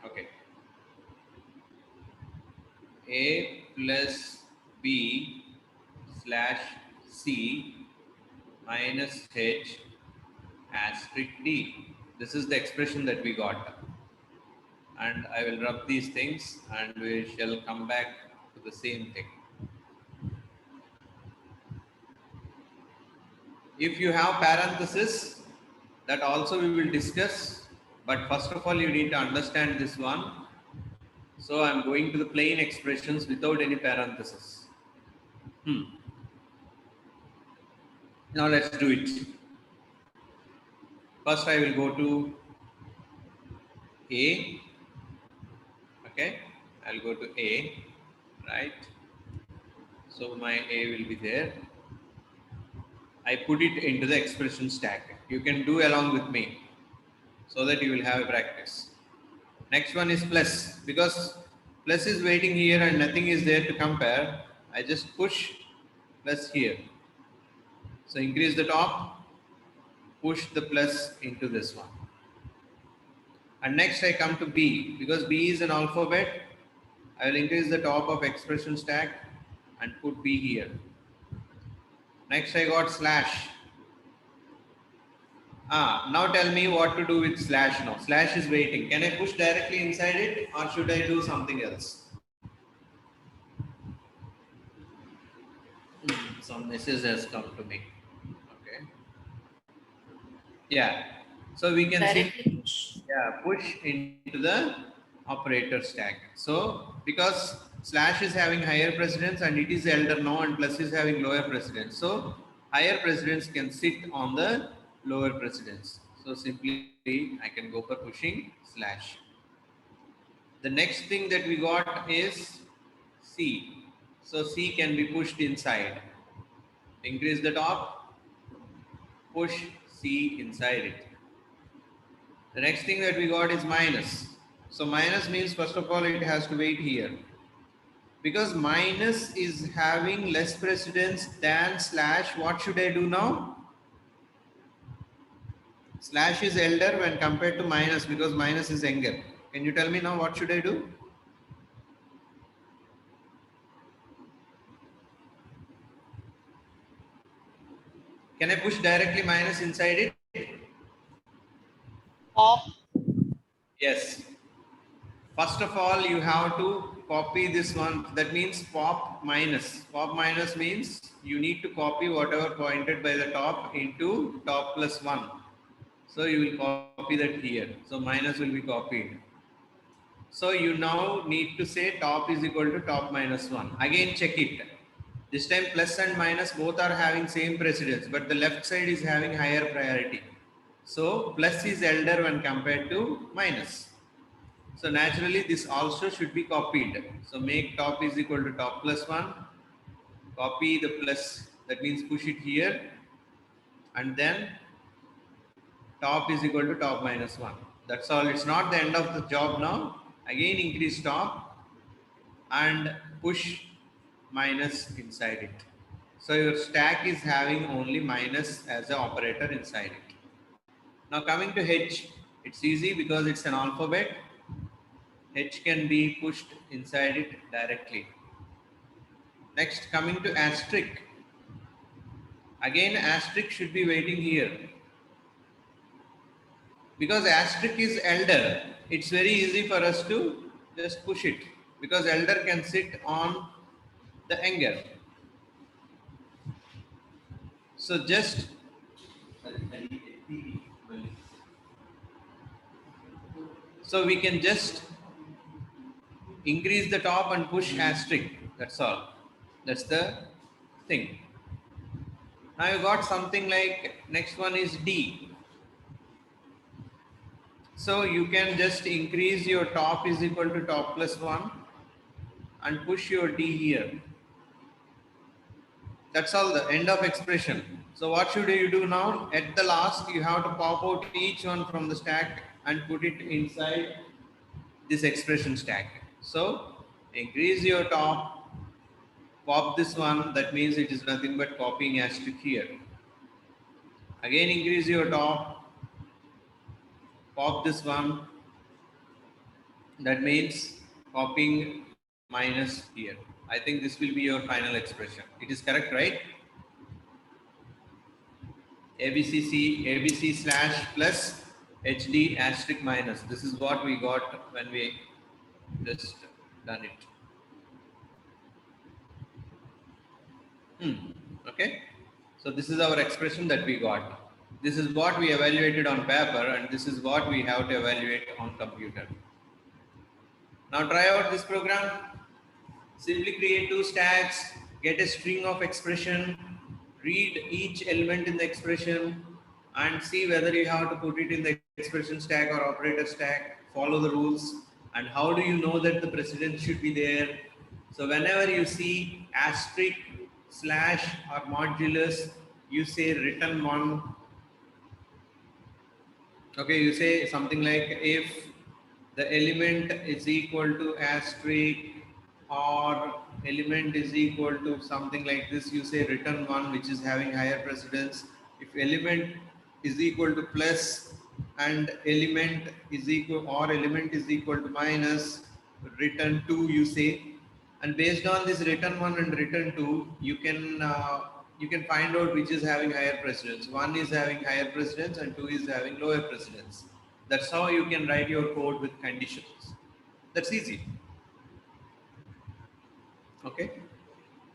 Okay. A plus B slash C minus H asterisk D. This is the expression that we got. And I will rub these things and we shall come back to the same thing. If you have parenthesis, that also we will discuss. But first of all, you need to understand this one. So I'm going to the plain expressions without any parenthesis. Now let's do it. First I will go to A. Okay, I'll go to A, right? So my A will be there. I put it into the expression stack. You can do along with me so that you will have a practice. Next one is plus. Because plus is waiting here and nothing is there to compare, I just push plus here. So increase the top, push the plus into this one. And next I come to B. Because B is an alphabet, I will increase the top of expression stack and put B here. Next I got slash. Now tell me what to do with slash now. Slash is waiting. Can I push directly inside it or should I do something else? Some message has come to me. Okay. Yeah. So we can Directly see, push. push into the operator stack. So because slash is having higher precedence and it is elder now and plus is having lower precedence. So higher precedence can sit on the lower precedence. So simply I can go for pushing slash. The next thing that we got is C. So C can be pushed inside. Increase the top, push C inside it. The next thing that we got is minus. So minus means first of all it has to wait here. Because minus is having less precedence than slash, what should I do now? Slash is elder when compared to minus because minus is younger. Can you tell me now what should I do? Can I push directly minus inside it? Pop. Yes. First of all, you have to copy this one. That means pop minus. Pop minus means you need to copy whatever pointed by the top into top plus 1. So you will copy that here. So minus will be copied. So you now need to say top is equal to top minus 1. Again check it. This time plus and minus both are having same precedence, but the left side is having higher priority. So plus is elder when compared to minus. So naturally this also should be copied. So make top is equal to top plus 1. Copy the plus, that means push it here. And then top is equal to top minus 1. That's all. It's not the end of the job now. Again increase top and push minus inside it. So your stack is having only minus as an operator inside it. Now coming to H, it's easy because it's an alphabet. H can be pushed inside it directly. Next, coming to asterisk. Again, asterisk should be waiting here. Because asterisk is elder, it's very easy for us to just push it. Because elder can sit on the younger. So just so we can just increase the top and push asterisk. That's all. That's the thing. Now you got something like next one is D. So you can just increase your top is equal to top plus 1 and push your D here. That's all, the end of expression. So what should you do now? At the last, you have to pop out each one from the stack and put it inside this expression stack. So increase your top, pop this one, that means it is nothing but copying asterisk here. Again increase your top, pop this one, that means copying minus here. I think this will be your final expression. It is correct, right? ABC slash plus HD asterisk minus. This is what we got when we just done it. Okay. So this is our expression that we got. This is what we evaluated on paper and this is what we have to evaluate on computer. Now try out this program. Simply create two stacks, get a string of expression, read each element in the expression and see whether you have to put it in the expression stack or operator stack, follow the rules, and how do you know that the precedence should be there. So whenever you see asterisk, slash or modulus, you say return one. Okay, you say something like if the element is equal to asterisk or element is equal to something like this, you say return one, which is having higher precedence. If element is equal to plus and element is equal or element is equal to minus, return 2 you say. And based on this return 1 and return 2, you can find out which is having higher precedence. 1 is having higher precedence and 2 is having lower precedence. That's how you can write your code with conditions. That's easy. Okay,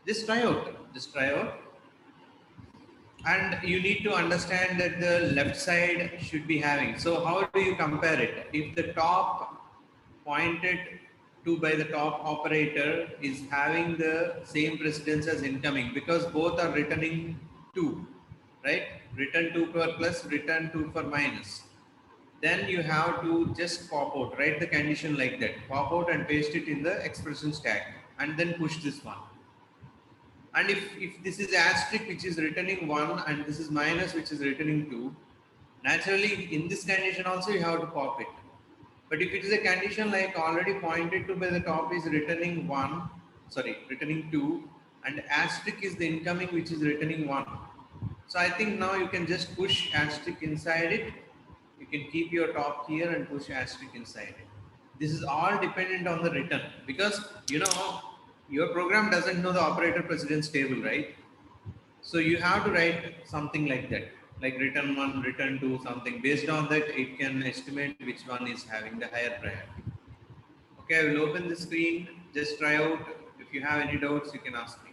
just try out. And you need to understand that the left side should be having. So how do you compare it? If the top pointed to by the top operator is having the same precedence as incoming, because both are returning 2, right? Return 2 for plus, return 2 for minus. Then you have to just pop out, write the condition like that, pop out and paste it in the expression stack and then push this one. And if this is asterisk which is returning 1 and this is minus which is returning 2, naturally in this condition also you have to pop it. But if it is a condition like already pointed to by the top is returning 2, and asterisk is the incoming which is returning 1. So I think now you can just push asterisk inside it. You can keep your top here and push asterisk inside it. This is all dependent on the return, because your program doesn't know the operator precedence table, right? So you have to write something like that, like return 1, return 2, something. Based on that, it can estimate which one is having the higher priority. Okay, I will open the screen. Just try out. If you have any doubts, you can ask me.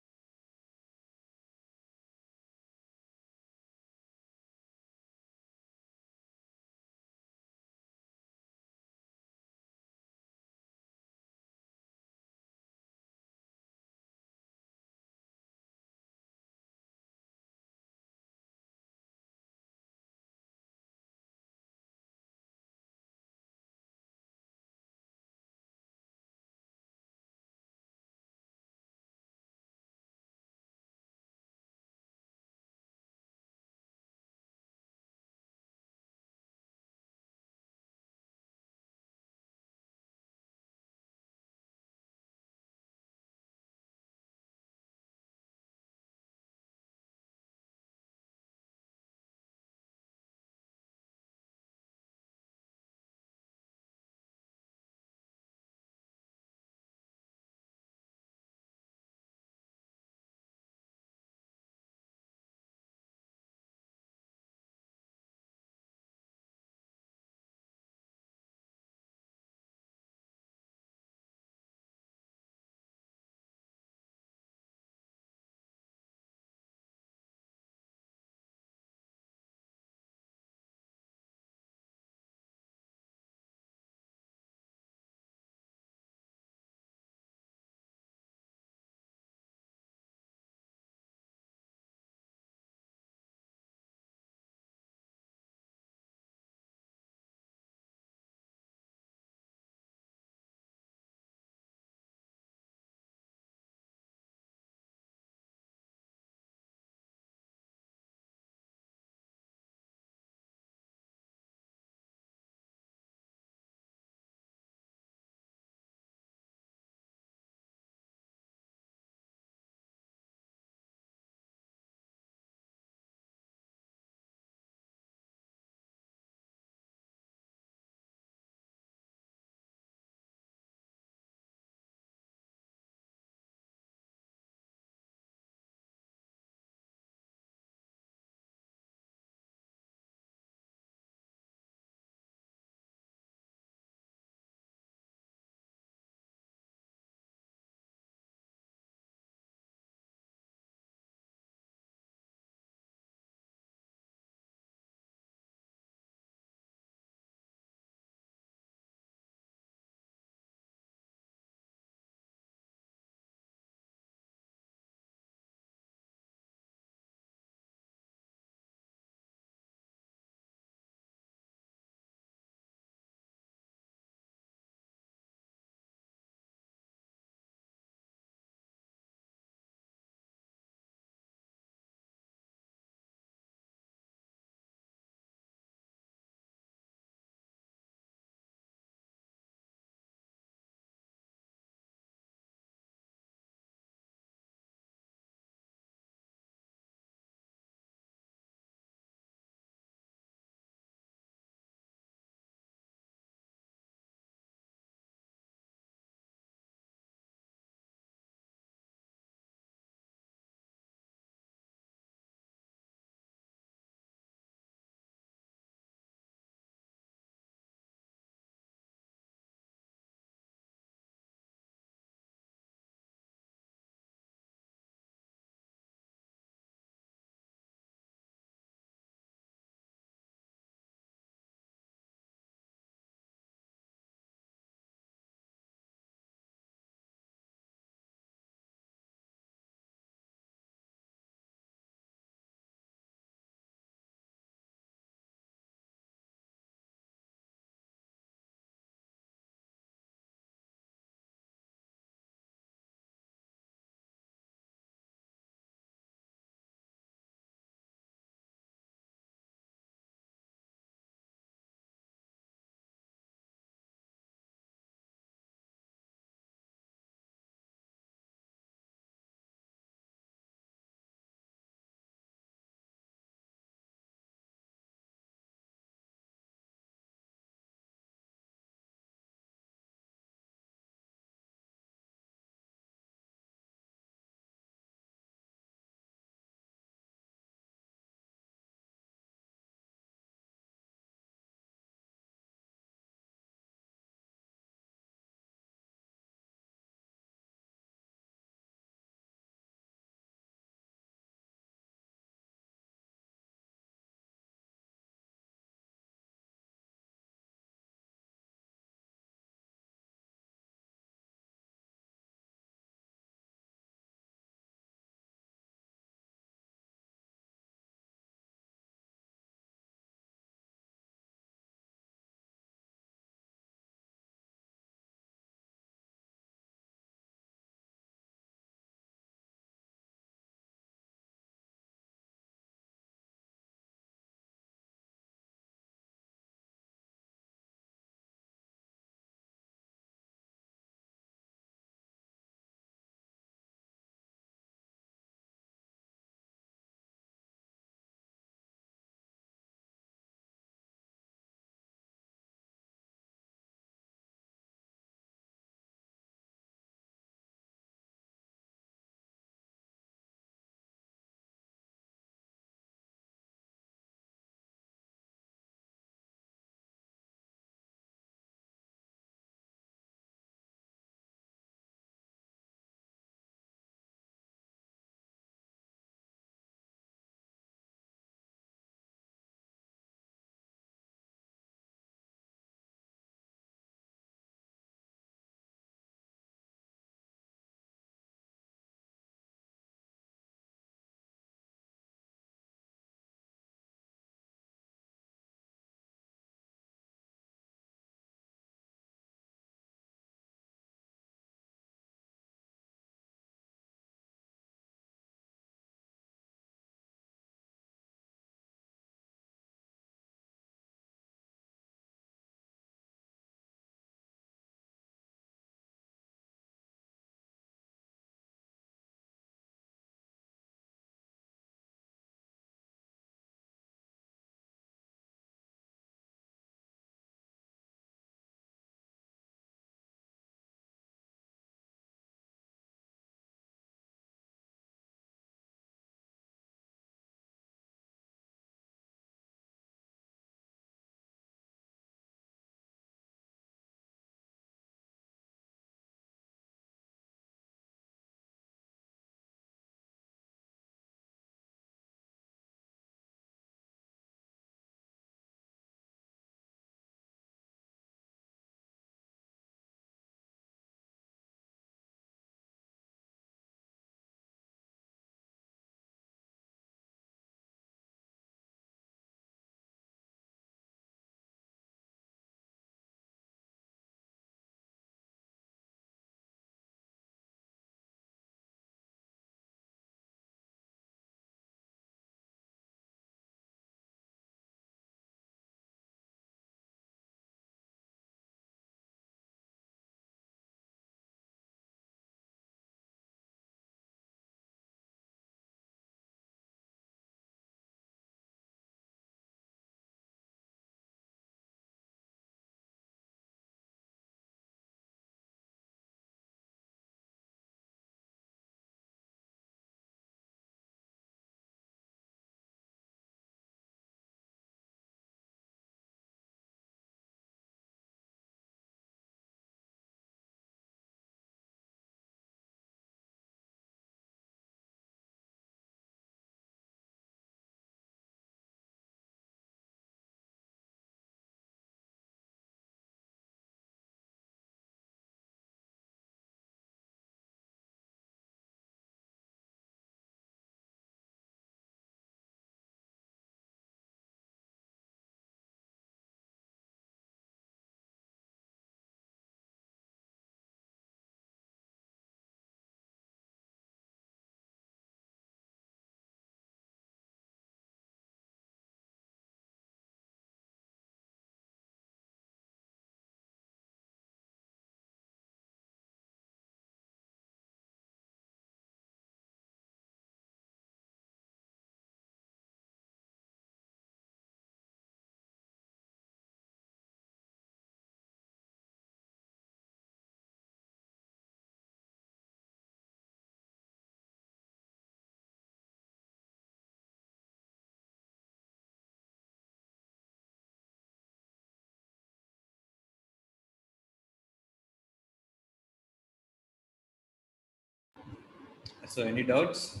So, any doubts?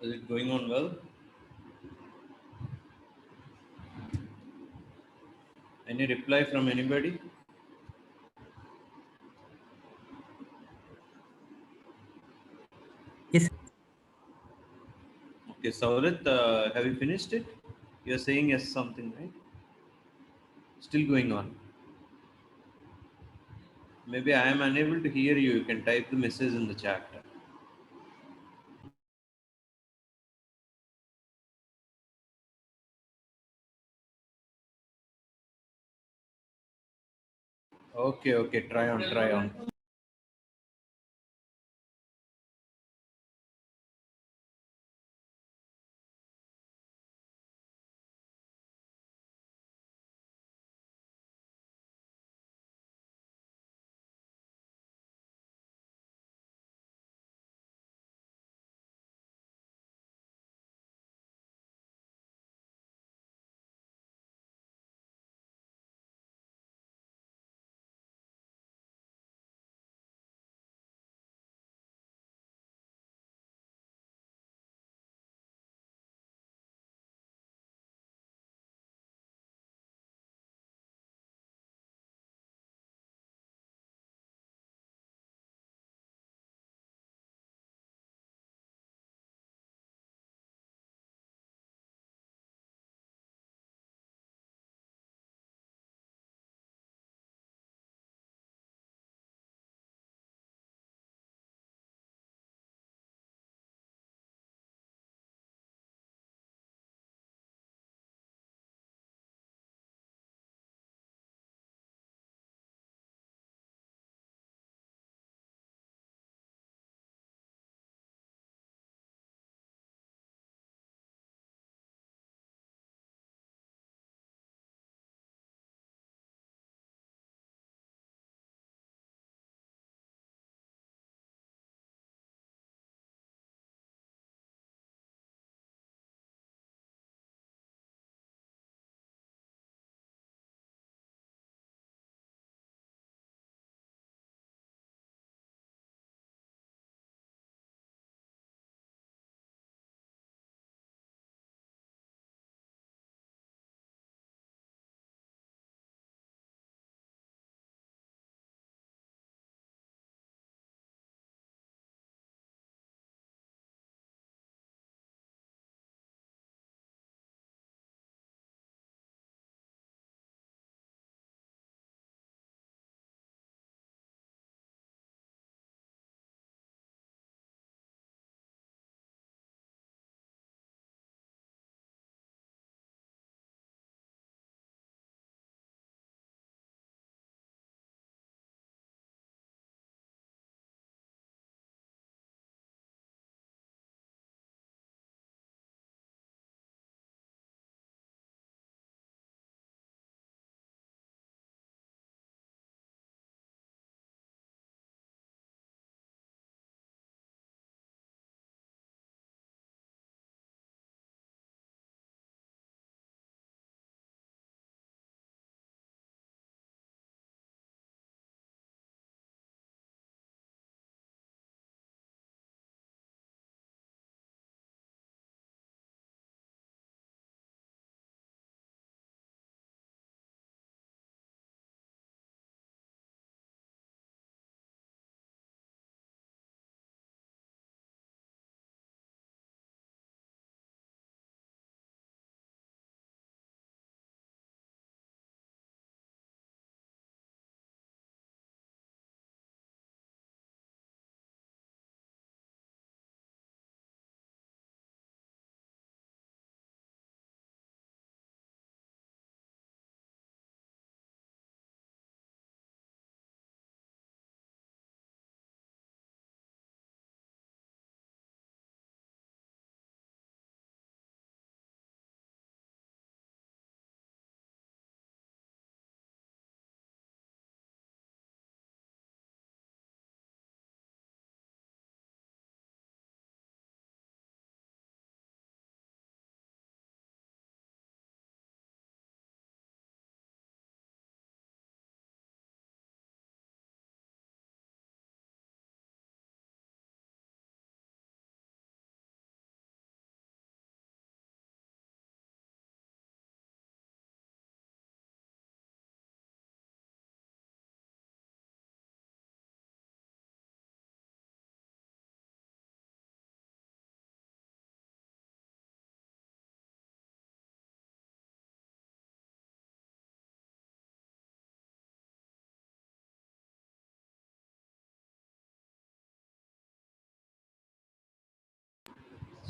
Is it going on well? Any reply from anybody? Yes. Okay, Saurit, have you finished it? You're saying yes something, right? Still going on. Maybe I am unable to hear you. You can type the message in the chat. Okay, okay, try on, try on.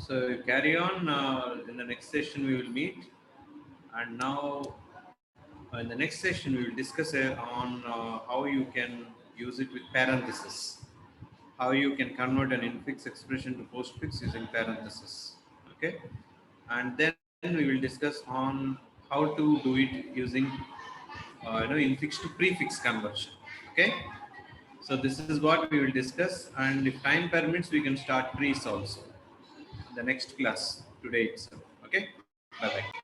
So carry on. In the next session we will meet, and now in the next session we will discuss on how you can use it with parentheses. How you can convert an infix expression to postfix using parentheses. Okay, and then we will discuss on how to do it using infix to prefix conversion. Okay, so this is what we will discuss, and if time permits we can start trees also in the next class today itself. Okay, bye bye.